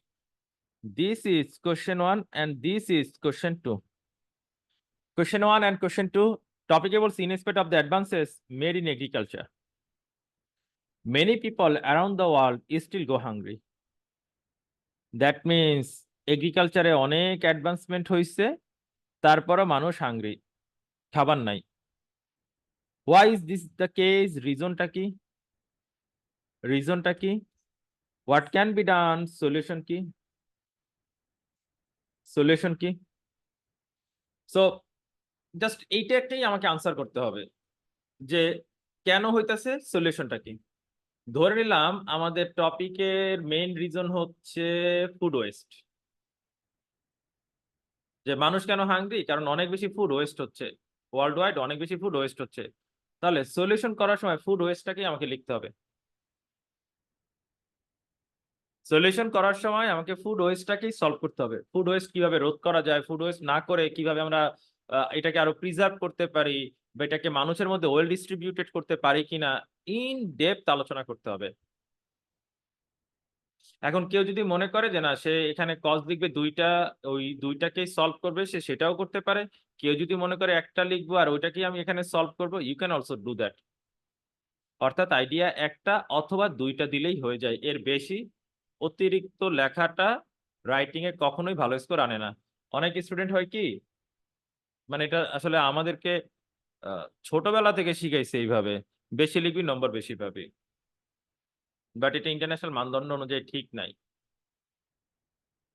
This is question 1 and this is question 2। Question 1 and question 2, topic বলছে in spite of the advances made in agriculture, many people around the world still go hungry. That means এগ্রিকালচারে অনেক advancement হয়েছে, তারপরও মানুষ hungry, খাবার নাই। Why is this the case? রিজনটা কি, রিজনটা কি? What can be done? Solution কি, সলিউশন কি? সো জাস্ট এইটা একটাই আমাকে আনসার করতে হবে যে কেন হইতাছে, সলিউশনটা কি। ধরে নিলাম আমাদের টপিকের মেইন রিজন হচ্ছে ফুড ওয়েস্ট, যে মানুষ কেন হাংরি, কারণ অনেক বেশি ফুড ওয়েস্ট হচ্ছে, ওয়ার্ল্ড ওয়াইড অনেক বেশি ফুড ওয়েস্ট হচ্ছে। তাহলে সলিউশন করার সময় ফুড ওয়েস্টটাকেই আমাকে লিখতে হবে, সলিউশন করার সময় আমাকে ফুড ওয়েস্টটাকেই সলভ করতে হবে। ফুড ওয়েস্ট কিভাবে রোধ করা যায়, ফুড ওয়েস্ট না করে কিভাবে আমরা এটাকে আরো প্রিজার্ভ করতে পারি, বা এটাকে মানুষের মধ্যে ওয়েল ডিস্ট্রিবিউটেড করতে পারি কিনা, ইন ডেপথ আলোচনা করতে হবে। এখন কেউ যদি মনে করে যে না সে এখানে কজ লিখবে দুইটা, ওই দুইটাকেই সলভ করবে, সে সেটাও করতে পারে। কেউ যদি মনে করে একটা লিখবো আর ওইটাকেই আমি এখানে সলভ করবো, you can also do that. অর্থাৎ আইডিয়া একটা অথবা দুইটা দিলেই হয়ে যায়, এর বেশি অতিরিক্ত লেখাটা রাইটিং এ কখনোই ভালো স্কোর আনে না। অনেক স্টুডেন্ট হয় কি মানে এটা আসলে আমাদেরকে ছোটবেলা থেকে শিখাইছে এইভাবে, বেশি লিখবি নম্বর বেশি পাবি, বাট এটা ইন্টারন্যাশনাল মানদণ্ড অনুযায়ী ঠিক নাই।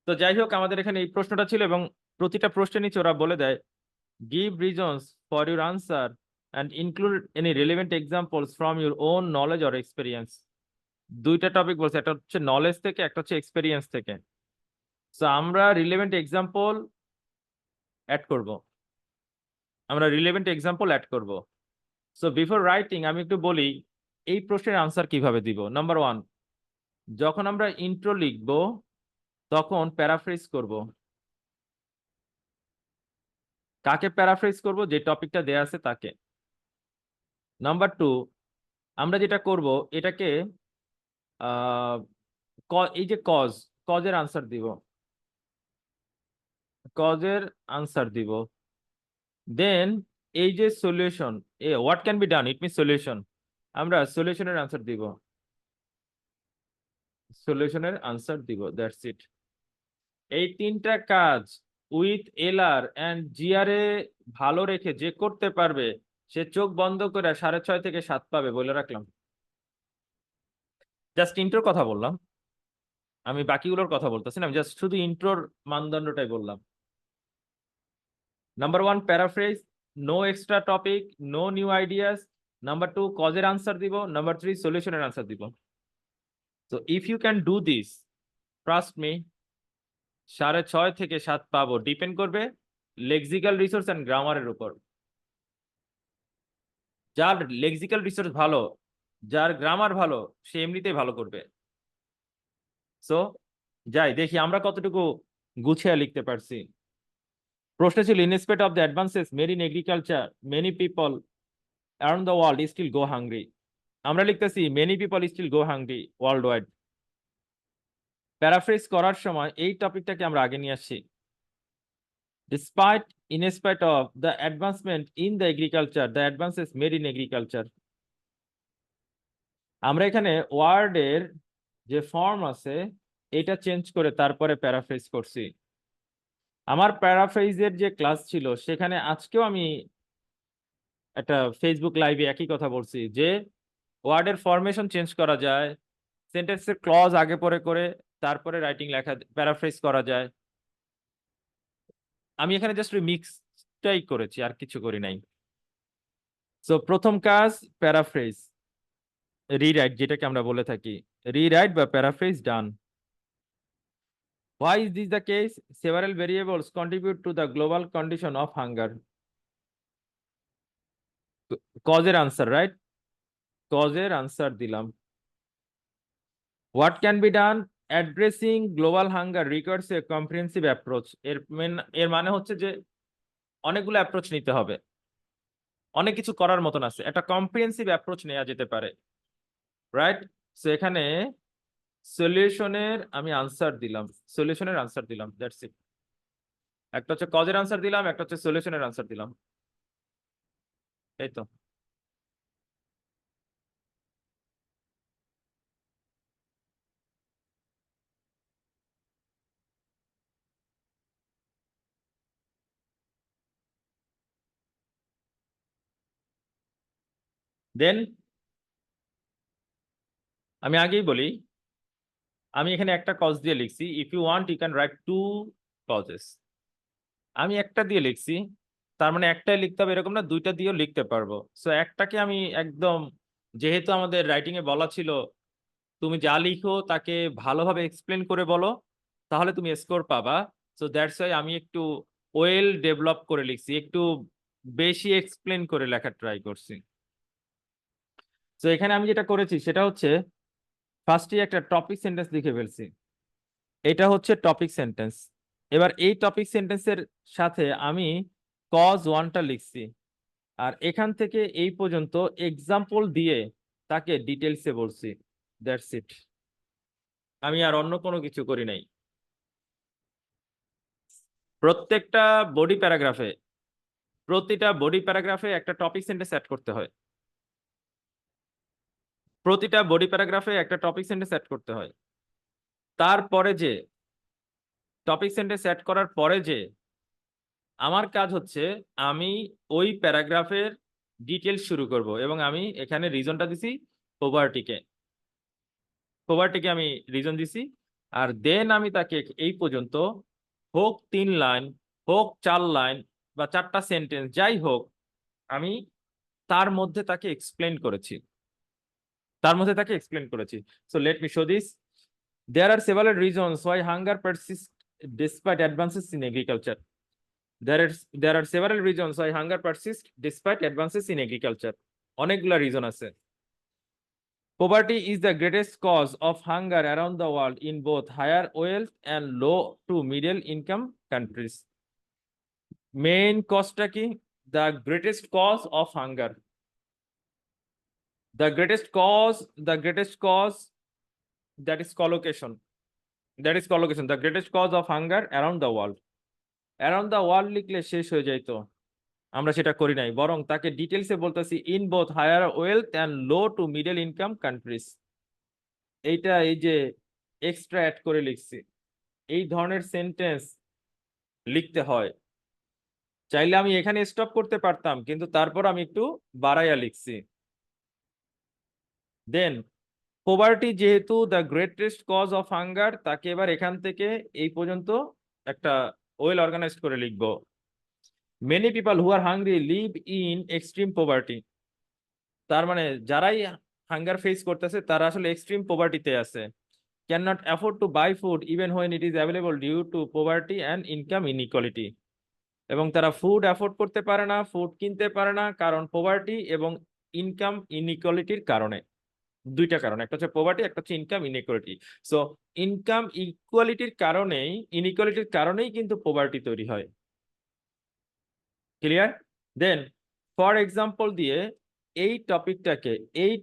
তো যাই হোক, আমাদের এখানে এই প্রশ্নটা ছিল এবং প্রতিটা প্রশ্নের নিচে ওরা বলে দেয় give reasons for your answer and include any relevant examples from your own knowledge or experience. দুইটা টপিক বলছে, একটা হচ্ছে নলেজ থেকে, একটা হচ্ছে এক্সপেরিয়েন্স থেকে। সো আমরা রিলেভেন্ট এক্সাম্পল অ্যাড করব, সো বিফোর রাইটিং আমি একটু বলি এই প্রশ্নের আনসার কিভাবে দিব। নাম্বার ওয়ান, যখন আমরা ইন্ট্রো লিখব তখন প্যারাফ্রেজ করব। কাকে প্যারাফ্রেজ করব? যে টপিকটা দেয়া আছে তাকে। নাম্বার টু, আমরা যেটা করব এটাকে আহ এই যে কজের আনসার দিব, দেন এই যে solution, what can be done, it mean solution, আমরা সলিউশনের আনসার দিব, দ্যাটস ইট। এই তিনটা কাজ উইথ এলআর এন্ড জিআর এ ভালো রেখে যে করতে পারবে সে চোখ বন্ধ করে 6.5 থেকে 7 পাবে, বলে রাখলাম। জাস্ট ইন্ট্রোর কথা বললাম, আমি বাকিগুলোর কথা বলতেছি না, আমি জাস্ট শুধু ইন্ট্রোর মানদণ্ডটাই বললাম। Number one, paraphrase, no extra topic, no new ideas. Number two, কজের আনসার দিব। নাম্বার থ্রি, সলিউশনের আনসার দিব। তো if you can do this, trust me, 6.5 থেকে 7 পাবো। ডিপেন্ড করবে লেক্সিক্যাল রিসোর্স এন্ড গ্রামারের উপর। যার লেক্সিক্যাল রিসোর্স ভালো, যার গ্রামার ভালো, সে এমনিতেই ভালো করবে। সো যাই দেখি আমরা কতটুকু গুছিয়ে লিখতে পারছি। প্রশ্ন ছিল, in spite of the advances made in agriculture many people around the world still go hungry. আমরা লিখতেছি many people still go hungry worldwide. Paraphrase করার সময় এই টপিকটাকে আমরা আগে নিয়ে আসছি। in spite of the advancement in the agriculture, the advances made in agriculture. আমরা এখানে ওয়ার্ডের যে ফর্ম আছে এটা চেঞ্জ করে তারপরে প্যারাফ্রেজ করছি। আমার প্যারাফ্রেজের যে ক্লাস ছিল সেখানে আজকেও আমি একটা ফেসবুক লাইভে একই কথা বলছি যে ওয়ার্ডের ফরমেশন চেঞ্জ করা যায়, সেন্টেন্সের ক্লজ আগে পরে করে তারপরে রাইটিং লেখা, প্যারাফ্রেজ করা যায়। আমি এখানে জাস্ট মিক্সটাই করেছি, আর কিছু করি নাই। সো প্রথম কাজ প্যারাফ্রেজ, রিরাইট যেটাকে আমরা বলে থাকি, রিরাইট বা paraphrase done. Why is this the case? Several variables contribute to the global condition of hunger. Causeর আনসার, রাইট? কজের আনসার দিলাম। What can be done? Addressing global hunger requires a comprehensive approach. এর মানে হচ্ছে যে অনেকগুলো approach নিতে হবে, অনেক কিছু করার মতন আছে, একটা কম্প্রিহেন্সিভ অ্যাপ্রোচ নেওয়া যেতে পারে, রাইট? সো এখানে সলিউশনের আমি আনসার দিলাম, দ্যাটস ইট। একটা হচ্ছে কজের আনসার দিলাম, একটা হচ্ছে সলিউশনের আনসার দিলাম, এই তো। দেন আমি আগেই বলি, আমি এখানে একটা কজ দিয়ে লিখছি, if you want you can write two causes. আমি একটা দিয়ে লিখছি, তার মানে একটাই লিখতে হবে এরকম না, দুইটা দিয়েও লিখতে পারবো। সো একটাকে আমি একদম, যেহেতু আমাদের রাইটিং এ বলা ছিল তুমি যা লিখো তাকে ভালোভাবে এক্সপ্লেন করে বলো তাহলে তুমি স্কোর পাবা, সো দ্যাটস ওয়াই আমি একটু ওয়েল ডেভেলপ করে লিখছি, একটু বেশি এক্সপ্লেন করে লেখার ট্রাই করছি। তো এখানে আমি যেটা করেছি সেটা হচ্ছে ফার্স্টে একটা টপিক সেন্টেন্স লিখে ফেলছি, এটা হচ্ছে টপিক সেন্টেন্স। এবার এই টপিক সেন্টেন্সের সাথে আমি কজ ওয়ানটা লিখছি, আর এখান থেকে এই পর্যন্ত এক্সাম্পল দিয়ে তাকে ডিটেলসে বলছি, দ্যাটস ইট। আমি আর অন্য কোনো কিছু করি নাই। প্রত্যেকটা বডি প্যারাগ্রাফে, প্রতিটা বডি প্যারাগ্রাফে একটা টপিক সেন্টেন্স অ্যাড করতে হয়, প্রতিটা বডি প্যারাগ্রাফে একটা টপিক সেন্টেন্স অ্যাড করতে হয়। তারপরে যে টপিক সেন্টেন্স অ্যাড করার পরে যে আমার কাজ হচ্ছে আমি ওই প্যারাগ্রাফের ডিটেলস শুরু করব এবং আমি এখানে রিজনটা দিছি পভার্টিকে আমি রিজন দিছি। আর দেন আমি তাকে এই পর্যন্ত হোক 3 লাইন, হোক 4 লাইন বা 4টা সেন্টেন্স, যাই হোক, আমি তার মধ্যে তাকে এক্সপ্লেন করেছি। So let me show this. There are several reasons why hunger persists despite advances in agriculture. There are several reasons why hunger persists despite advances in agriculture. অনেকগুলা রিজন আছে। Poverty is the greatest cause of hunger around the world in both higher wealth and low to middle income countries. Main cause-টা কি? The greatest cause of hunger. The greatest cause that is collocation. The greatest cause of hunger around the world. Around the world লিখলে শেষ হয়ে যাইতো, আমরা সেটা করি নাই, বরং তাকে ডিটেলসে বলতেছি in both higher wealth and low to middle income countries. এইটা এই যে এক্সট্রা অ্যাড করে লিখছি, এই ধরনের সেন্টেন্স লিখতে হয়। চাইলে আমি এখানে স্টপ করতে পারতাম, কিন্তু তারপর আমি একটু বাড়াইয়া লিখছি। দেন পোভার্টি যেহেতু the greatest cause of hunger, তাকে এবার এখান থেকে এই পর্যন্ত একটা ওয়েল অর্গানাইজড করে লিখবো। Many people who are hungry live in extreme poverty. তার মানে যারাই হাঙ্গার ফেস করতেছে তারা আসলে এক্সট্রিম পোভার্টিতে আছে। Can not afford to buy food even when it is available due to poverty and income inequality. এবং তারা ফুড অ্যাফোর্ড করতে পারে না, ফুড কিনতে পারে না, কারণ পোভার্টি এবং ইনকাম ইনইকুয়ালিটির কারণে। দুইটা কারণ, একটা হচ্ছে পোভার্টি, একটা হচ্ছে ইনকাম ইনইকুয়ালিটি। সো ইনকাম ইনইকুয়ালিটির কারণেই কিন্তু পোভার্টি তৈরি হয়। ক্লিয়ার? দেন ফর এক্সাম্পল দিয়ে এই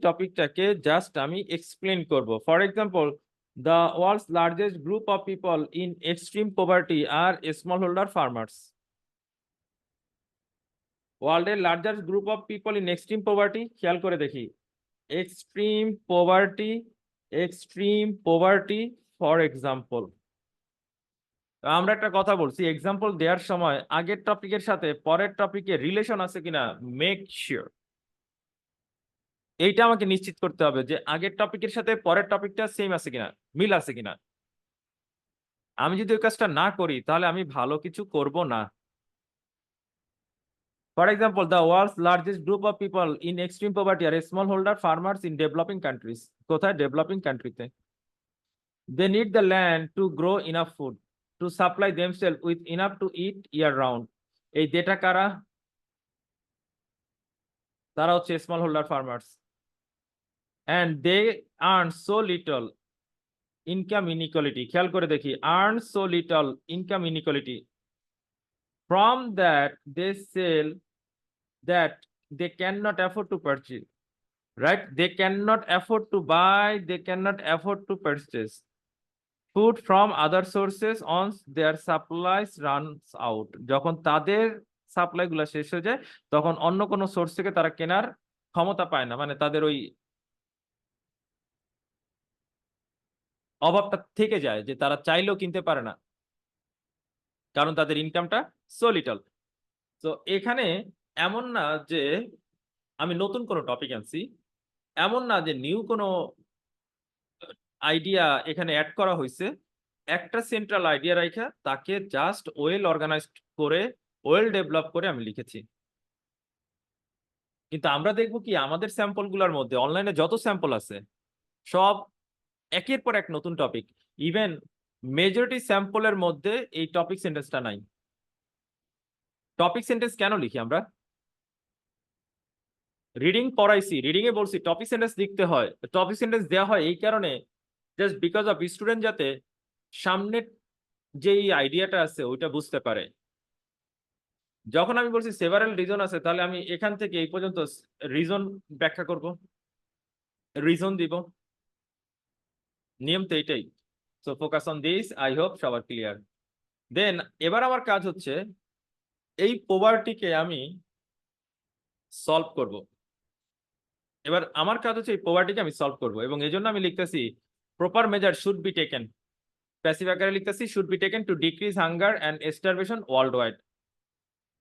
টপিকটাকে জাস্ট আমি এক্সপ্লেন করব। For example, the world's largest group of people in extreme poverty are small holder farmers. ওয়ার্ল্ডের largest group of people in extreme poverty, খেয়াল করে দেখি, এক্সট্রিম পোভার্টি ফর এক্সাম্পল। আমরা একটা কথা বলছি, এক্সাম্পল দেওয়ার সময় আগের টপিকের সাথে পরের টপিকের রিলেশন আছে কিনা মেক শিওর। এইটা আমাকে নিশ্চিত করতে হবে যে আগের টপিকের সাথে পরের টপিকটা সেম আছে কিনা, মিল আছে কিনা। আমি যদি ওই কাজটা না করি তাহলে আমি ভালো কিছু করব না। For example, the world's largest group of people in extreme poverty are small holder farmers in developing countries. কোথায়? ডেভেলপিং কান্ট্রিতে। They need the land to grow enough food to supply themselves with enough to eat year round. এই data কারা? তারা হচ্ছে small holder farmers. and they earn so little income inequality, খেয়াল করে দেখি, earn so little income inequality from that they sell that they cannot afford to purchase, right? They cannot afford to buy, they cannot afford to purchase food from other sources once their supplies runs out. যখন তাদের supply গুলা শেষ হয়ে যায় তখন অন্য কোনো source থেকে তারা কেনার ক্ষমতা পায় না, মানে তাদের ওই অভাবটা থেকে যায় যে তারা চাইলেও কিনতে পারে না, কারণ তাদের ইনকামটা সো লিটল। তো এখানে এমন না যে আমি নতুন কোনো টপিক আনছি, এমন না যে নিউ কোনো আইডিয়া এখানে অ্যাড করা হয়েছে। একটা সেন্ট্রাল আইডিয়া রাখা তাকে জাস্ট ওয়েল অর্গানাইজড করে, ওয়েল ডেভেলপ করে আমি লিখেছি। কিন্তু আমরা দেখবো কি আমাদের স্যাম্পল গুলার মধ্যে, অনলাইনে যত স্যাম্পল আছে সব একের পর এক নতুন টপিক। ইভেন মেজরিটি স্যাম্পলের মধ্যে এই টপিক সেন্টেন্সটা নাই। টপিক সেন্টেন্স কেন লিখি আমরা? রিডিং পড়াইছি, রিডিং এ বলছি টপিক সেন্টেন্স লিখতে হয়। টপিক সেন্টেন্স দেওয়া হয় এই কারণে, জাস্ট বিকজ অফ স্টুডেন্ট যাতে সামনে যেই আইডিয়াটা আছে ওইটা বুঝতে পারে। যখন আমি বলছি সেভারাল রিজন আছে, তাহলে আমি এখান থেকে এই পর্যন্ত রিজন ব্যাখ্যা করব, রিজন দিব, নিয়ম তো এইটাই। So focus on this, I hope সবার ক্লিয়ার। দেন এবার আমার কাজ হচ্ছে এই পোভার্টিকে আমি সলভ করব। এবার আমার কাজ হচ্ছে এই পোভার্টিকে আমি সলভ করব, এবং এই জন্য আমি লিখতেছি proper measure should be taken. Passive আকারে লিখতেছি should be taken to decrease hunger and starvation world wide.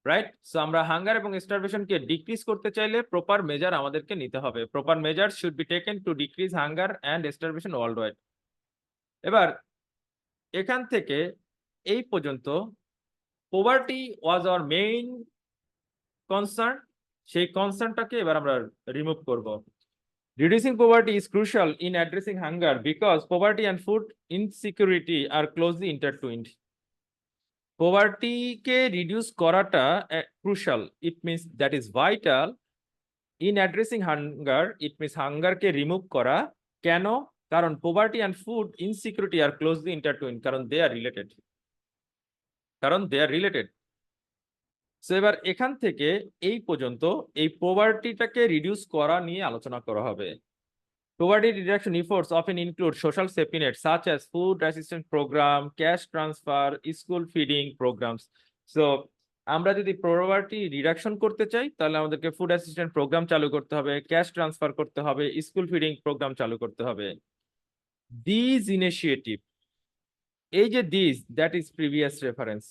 Right? So আমরা হাঙ্গার এবং স্টারভেশনকে ডিক্রিজ করতে চাইলে প্রপার মেজার আমাদেরকে নিতে হবে। Proper measure should be taken to decrease hunger and starvation world wide. এবার এখান থেকে এই পর্যন্ত poverty was our main concern, সেই কনসার্নটাকে এবার আমরা রিমুভ করব। Reducing poverty is crucial in addressing hunger because poverty and food insecurity are closely intertwined. পোভার্টিকে রিডিউস করাটা crucial, it means that is vital in addressing hunger, it means হাঙ্গারকে remove করা। কেন? কারণ poverty and food insecurity are closely ইন্টারটুইন্ড, কারণ দে আর related, কারণ দে আর related. So এবার এখান থেকে এই পর্যন্ত এই পোভার্টিটাকে রিডিউস করা নিয়ে আলোচনা করা হবে। Poverty reduction efforts often include social safety nets such as food assistance program, cash transfer, school feeding programs. So আমরা যদি poverty reduction করতে চাই তাহলে আমাদেরকে ফুড অ্যাসিস্ট্যান্ট প্রোগ্রাম চালু করতে হবে, ক্যাশ ট্রান্সফার করতে হবে, স্কুল ফিডিং প্রোগ্রাম চালু করতে হবে। দিস ইনিশিয়েটিভ, এই যে this, that is previous reference.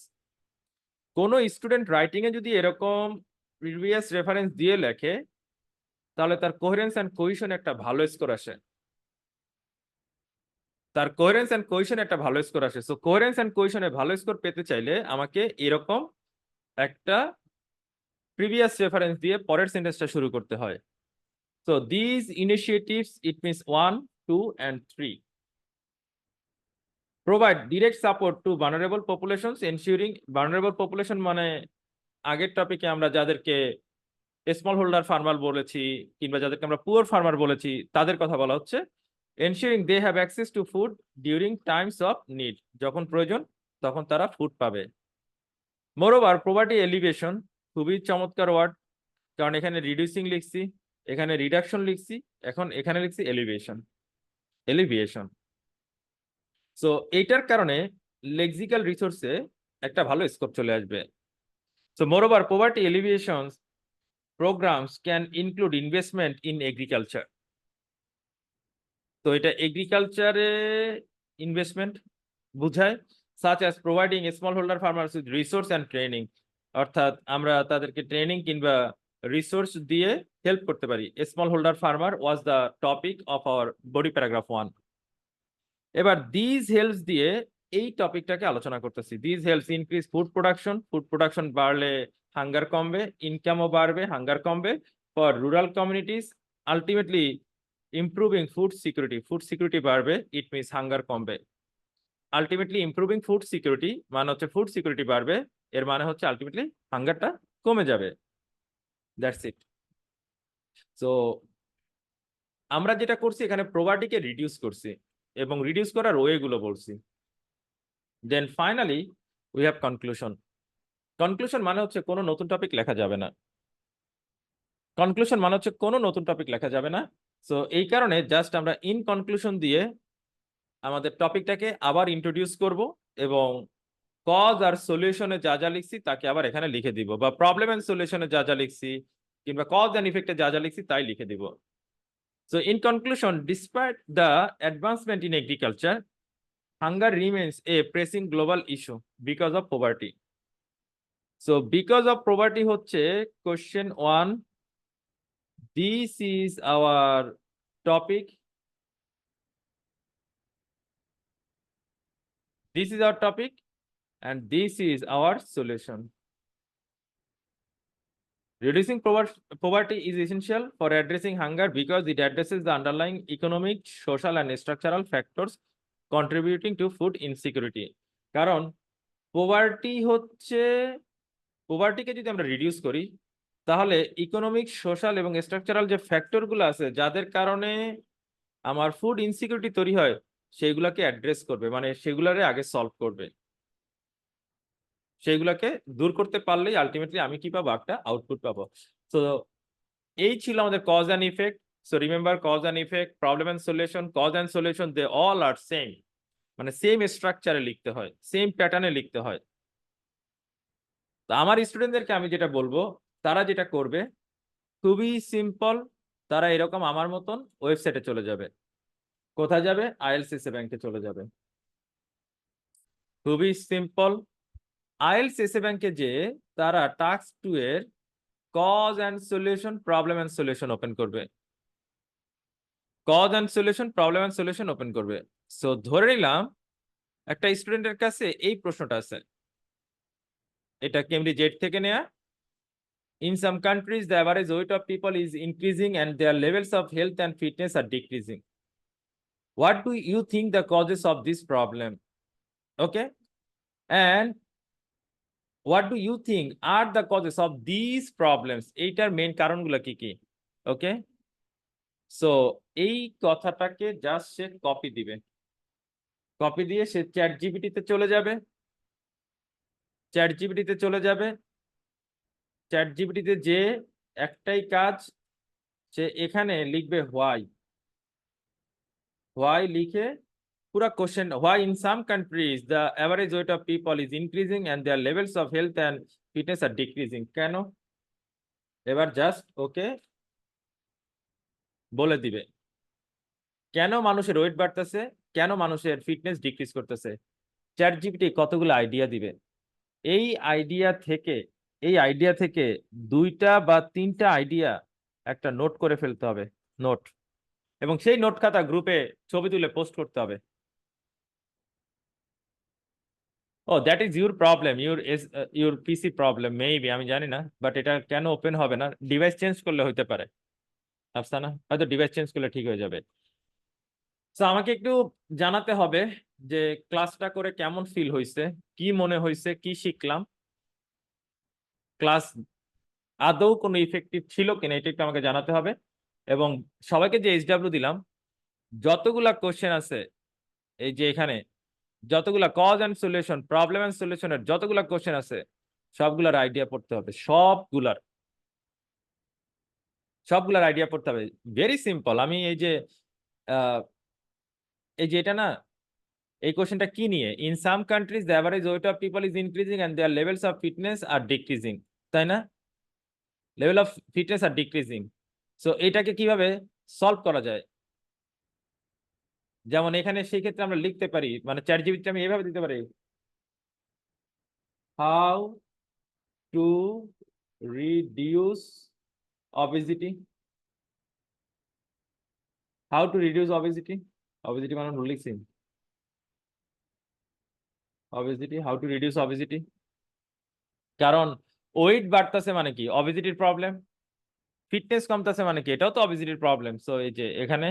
কোন স্টুডেন্ট রাইটিং এ যদি এরকম প্রিভিয়াস রেফারেন্স দিয়ে লেখে তাহলে তার কোহেরেন্স এন্ড কোহেশন একটা ভালো স্কোর আসে, তার কোহেরেন্স এন্ড কোহেশন একটা ভালো স্কোর আসে। সো কোহেরেন্স এন্ড কোহেশনে ভালো স্কোর পেতে চাইলে আমাকে এরকম একটা প্রিভিয়াস রেফারেন্স দিয়ে পরের সেন্টেন্সটা শুরু করতে হয়। So this initiatives, it means 1, 2 and 3 provide direct support to vulnerable populations, ensuring vulnerable population মানে আগের টপিকে আমরা যাদেরকে স্মল হোল্ডার ফার্মার বলেছি কিংবা যাদেরকে আমরা পুয়ার ফার্মার বলেছি তাদের কথা বলা হচ্ছে। Ensuring they have access to food during times of need, যখন প্রয়োজন তখন তারা ফুড পাবে। মোরওভার পোভার্টি এলিভেশন, খুবই চমৎকার ওয়ার্ড, কারণ এখানে রিডিউসিং লিখছি, এখানে রিডাকশন লিখছি, এখন এখানে লিখছি এলিভেশন, এলিভিয়েশন। সো এইটার কারণে লেক্সিক্যাল রিসোর্সে একটা ভালো স্কোর চলে আসবে। So moreover poverty এলিভিয়েশন programs can include investment in agriculture. তো এটা এগ্রিকালচারে ইনভেস্টমেন্ট বুঝায়, such as providing smallholder farmers with resource and training, অর্থাৎ আমরা তাদেরকে ট্রেনিং কিংবা রিসোর্স দিয়ে হেল্প করতে পারি। Small holder farmer was the topic of our body paragraph 1। এবার দিস হেল্পস দিয়ে এই টপিকটাকে আলোচনা করতেছি। This helps increase food production, food production বাড়লে হাঙ্গার কমবে, ইনকামও বাড়বে, হাঙ্গার কমবে। For rural communities ultimately improving food security, food security বাড়বে, ইট মিনস হাঙ্গার কমবে। আলটিমেটলি ইমপ্রুভিং ফুড সিকিউরিটি মানে হচ্ছে ফুড সিকিউরিটি বাড়বে, এর মানে হচ্ছে আলটিমেটলি হাঙ্গারটা কমে যাবে। That's it. সো আমরা যেটা করছি এখানে প্রভার্টিকে রিডিউস করছি এবং রিডিউস করার ওয়ে গুলো বলছি। Then finally we have conclusion. Conclusion মানে হচ্ছে কোনো নতুন টপিক লেখা যাবে না, কনক্লুশন মানে হচ্ছে কোনো নতুন টপিক লেখা যাবে না। সো এই কারণে জাস্ট আমরা ইন কনক্লুশন দিয়ে আমাদের টপিকটাকে আবার ইন্ট্রোডিউস করব এবং কজ আর সলিউশনে যা যা লিখছি তাকে আবার এখানে লিখে দিব, বা প্রবলেম এন্ড সলিউশনে যা যা লিখছি কিংবা কজ এন্ড ইফেক্টে যা যা লিখছি তাই লিখে দিব। So in conclusion, despite the advancement in agriculture, hunger remains a pressing global issue because of poverty. So because of poverty হচ্ছে question 1. This is our topic. This is our topic and this is our solution. Reducing poverty is essential for addressing hunger because it addresses the underlying economic, social and structural factors contributing to food insecurity. কারণ poverty হচ্ছে, পোভার্টিকে যদি আমরা reduce করি তাহলে economic, social এবং structural যে ফ্যাক্টরগুলো আছে যাদের কারণে আমার ফুড ইনসিকিউরিটি তৈরি হয় সেইগুলাকে অ্যাড্রেস করবে, মানে সেগুলারে আগে সলভ করবে। সেইগুলাকে দূর করতে পারলেই আলটিমেটলি আমি কি পাবো? একটা আউটপুট পাবো। তো এই ছিল আমাদের cause and effect. So remember, cause and effect, problem and solution, cause and solution they all are same, মানে সেম স্ট্রাকচারে লিখতে হয়, সেম প্যাটার্নে লিখতে হয়। তো আমার স্টুডেন্টদেরকে আমি যেটা বলবো, তারা যেটা করবে খুবই সিম্পল, তারা এরকম আমার মতন ওয়েবসাইটে চলে যাবে। কোথায় যাবে? আইএলটিএস ব্যাংকে চলে যাবে। খুবই সিম্পল, আইএলটিএস এসএ ব্যাংকে যে তারা টাস্ক 2 এর cause and solution, problem and solution open করবে। Cause and solution, problem and solution open করবে। সো ধরে নিলাম একটা স্টুডেন্টের কাছে এই প্রশ্নটা আছে, এটা কেমব্রিজ 8 থেকে নেয়া। In some countries, the average weight of people is increasing and their levels of health and fitness are decreasing. What do you think the causes of this problem? Okay. And what do you think are the causes of these problems? এইটার main কারণগুলো কি কি? ওকে, so এই কথাটাকে just সে copy দিবে, copy দিয়ে সে chat জিপিটিতে চলে যাবে, চ্যাট জিপিটিতে চলে যাবে, চ্যাট জিপিটিতে যে একটাই কাজ, সে এখানে লিখবে হোয়াই, হোয়াই লিখে পুরা question, why in some countries the average weight of people is increasing and their levels of health and fitness are decreasing. কেন? এবার জাস্ট ওকে বলে দিবে কেন মানুষের ওয়েট বাড়তেছে, কেন মানুষের ফিটনেস ডিক্রিজ করতেছে। চ্যাট জিপিটি কতগুলো আইডিয়া দিবে, এই আইডিয়া থেকে, এই আইডিয়া থেকে 2টা বা 3টা আইডিয়া একটা নোট করে ফেলতে হবে, নোট, এবং সেই নোট খাতা গ্রুপে ছবি তুলে পোস্ট করতে হবে। Oh that is your problem, your PC problem maybe, আমি জানি না, বাট এটা কেন ওপেন হবে না, ডিভাইস চেঞ্জ করলে হইতে পারে। আফসানা হয়তো ডিভাইস চেঞ্জ করলে ঠিক হয়ে যাবে। তো আমাকে একটু জানাতে হবে যে ক্লাসটা করে কেমন ফিল হয়েছে, কি মনে হয়েছে, কি শিখলাম, ক্লাস আদৌ কোনো ইফেক্টিভ ছিল কিনা, এটা একটু আমাকে জানাতে হবে। এবং সবাইকে যে এইচডব্লিউ দিলাম, যতগুলা কোশ্চেন আছে এই যে এখানে, যতগুলা cause and solution, problem and সলিউশনের যতগুলা কোশ্চেন আছে, সবগুলার আইডিয়া পড়তে হবে, সবগুলার আইডিয়া পড়তে হবে। Very simple. আমি এই যে এটা না, এই কোশ্চেনটা কি নিয়ে, in some countries the average weight of people is increasing and their levels of fitness are decreasing, তাই না? Level of fitness are decreasing. So এটাকে কিভাবে সলভ করা যায়, যেমন এখানে সেই ক্ষেত্রে আমরা লিখতে পারি, মানে চ্যাট জিপিটি আমি এভাবে দিতে পারি, how to reduce obesity, how to reduce obesity, obesity মানে লিখছি, obesity, how to reduce obesity, কারণ ওয়েট বাড়তেছে মানে কি অবেসিটির প্রবলেম, ফিটনেস কমতেছে মানে কি এটাও তো অবেসিটির প্রবলেম। সো এই যে এখানে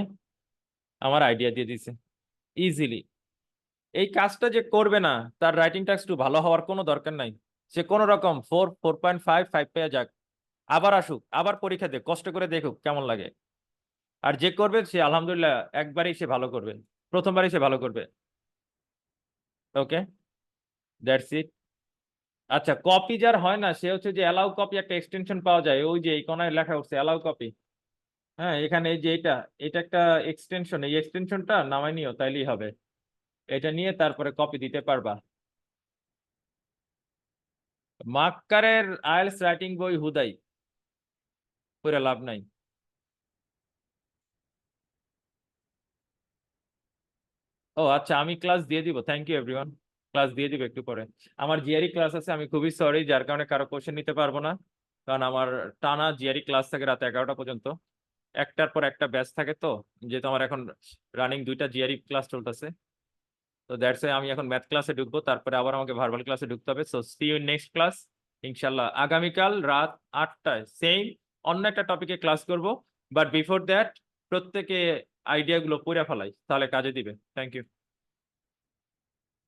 আমার আইডিয়া দিয়ে দিছে ইজিলি। এই কাজটা যে করবে না, তার রাইটিং টাস্ক একটু ভালো হওয়ার কোনো দরকার নাই, সে কোনো রকম 4, 4.5, 5 পেয়ে যাক, আবার আসুক, আবার পরীক্ষা দেখ, কষ্ট করে দেখুক কেমন লাগে। আর যে করবে সে আলহামদুলিল্লাহ একবারই সে ভালো করবে, প্রথমবারই সে ভালো করবে। ওকে, দ্যাটস ইট। আচ্ছা, কপি যার হয় না সে হচ্ছে যে অ্যালাউ কপি একটা এক্সটেনশন পাওয়া যায়, ওই যে এই কোনায় লেখা উঠছে অ্যালাউ কপি। হ্যাঁ, এখানে এই যে এটা একটা এক্সটেনশন, এই এক্সটেনশনটা নামাই নিও, তাইলেই হবে। এটা নিয়ে তারপরে কপি দিতে পারবা। মাক্কারের আইএলটিএস রাইটিং বই হুদাই পড়ে লাভ নাই। ও আচ্ছা, আমি ক্লাস দিয়ে দিব, থ্যাংক ইউ এভরিওয়ান, ক্লাস দিয়ে দিব একটু পরে। আমার জিআরই ক্লাস আছে, আমি খুবই সরি যার কারণে কারো কোশ্চেন নিতে পারবো না, কারণ আমার টানা জিআরই ক্লাস থাকে রাত 11টা পর্যন্ত, একটার পর একটা ব্যাচ থাকে। তো যেহেতু আমার এখন রানিং 2টা জিআরই ক্লাস চলতেছে, তো দ্যাটস ওয়াই আমি এখন ম্যাথ ক্লাসে ঢুকবো, তারপরে আবার আমাকে ভার্বাল ক্লাসে ঢুকতে হবে। So see you next class ইনশাল্লাহ। আগামীকাল রাত 8টায় সেম অন্য একটা টপিকে ক্লাস করব, বাট বিফোর দ্যাট প্রত্যেকে আইডিয়া গুলো পড়ে ফেলাই, তাহলে কাজে দিবে। Thank you.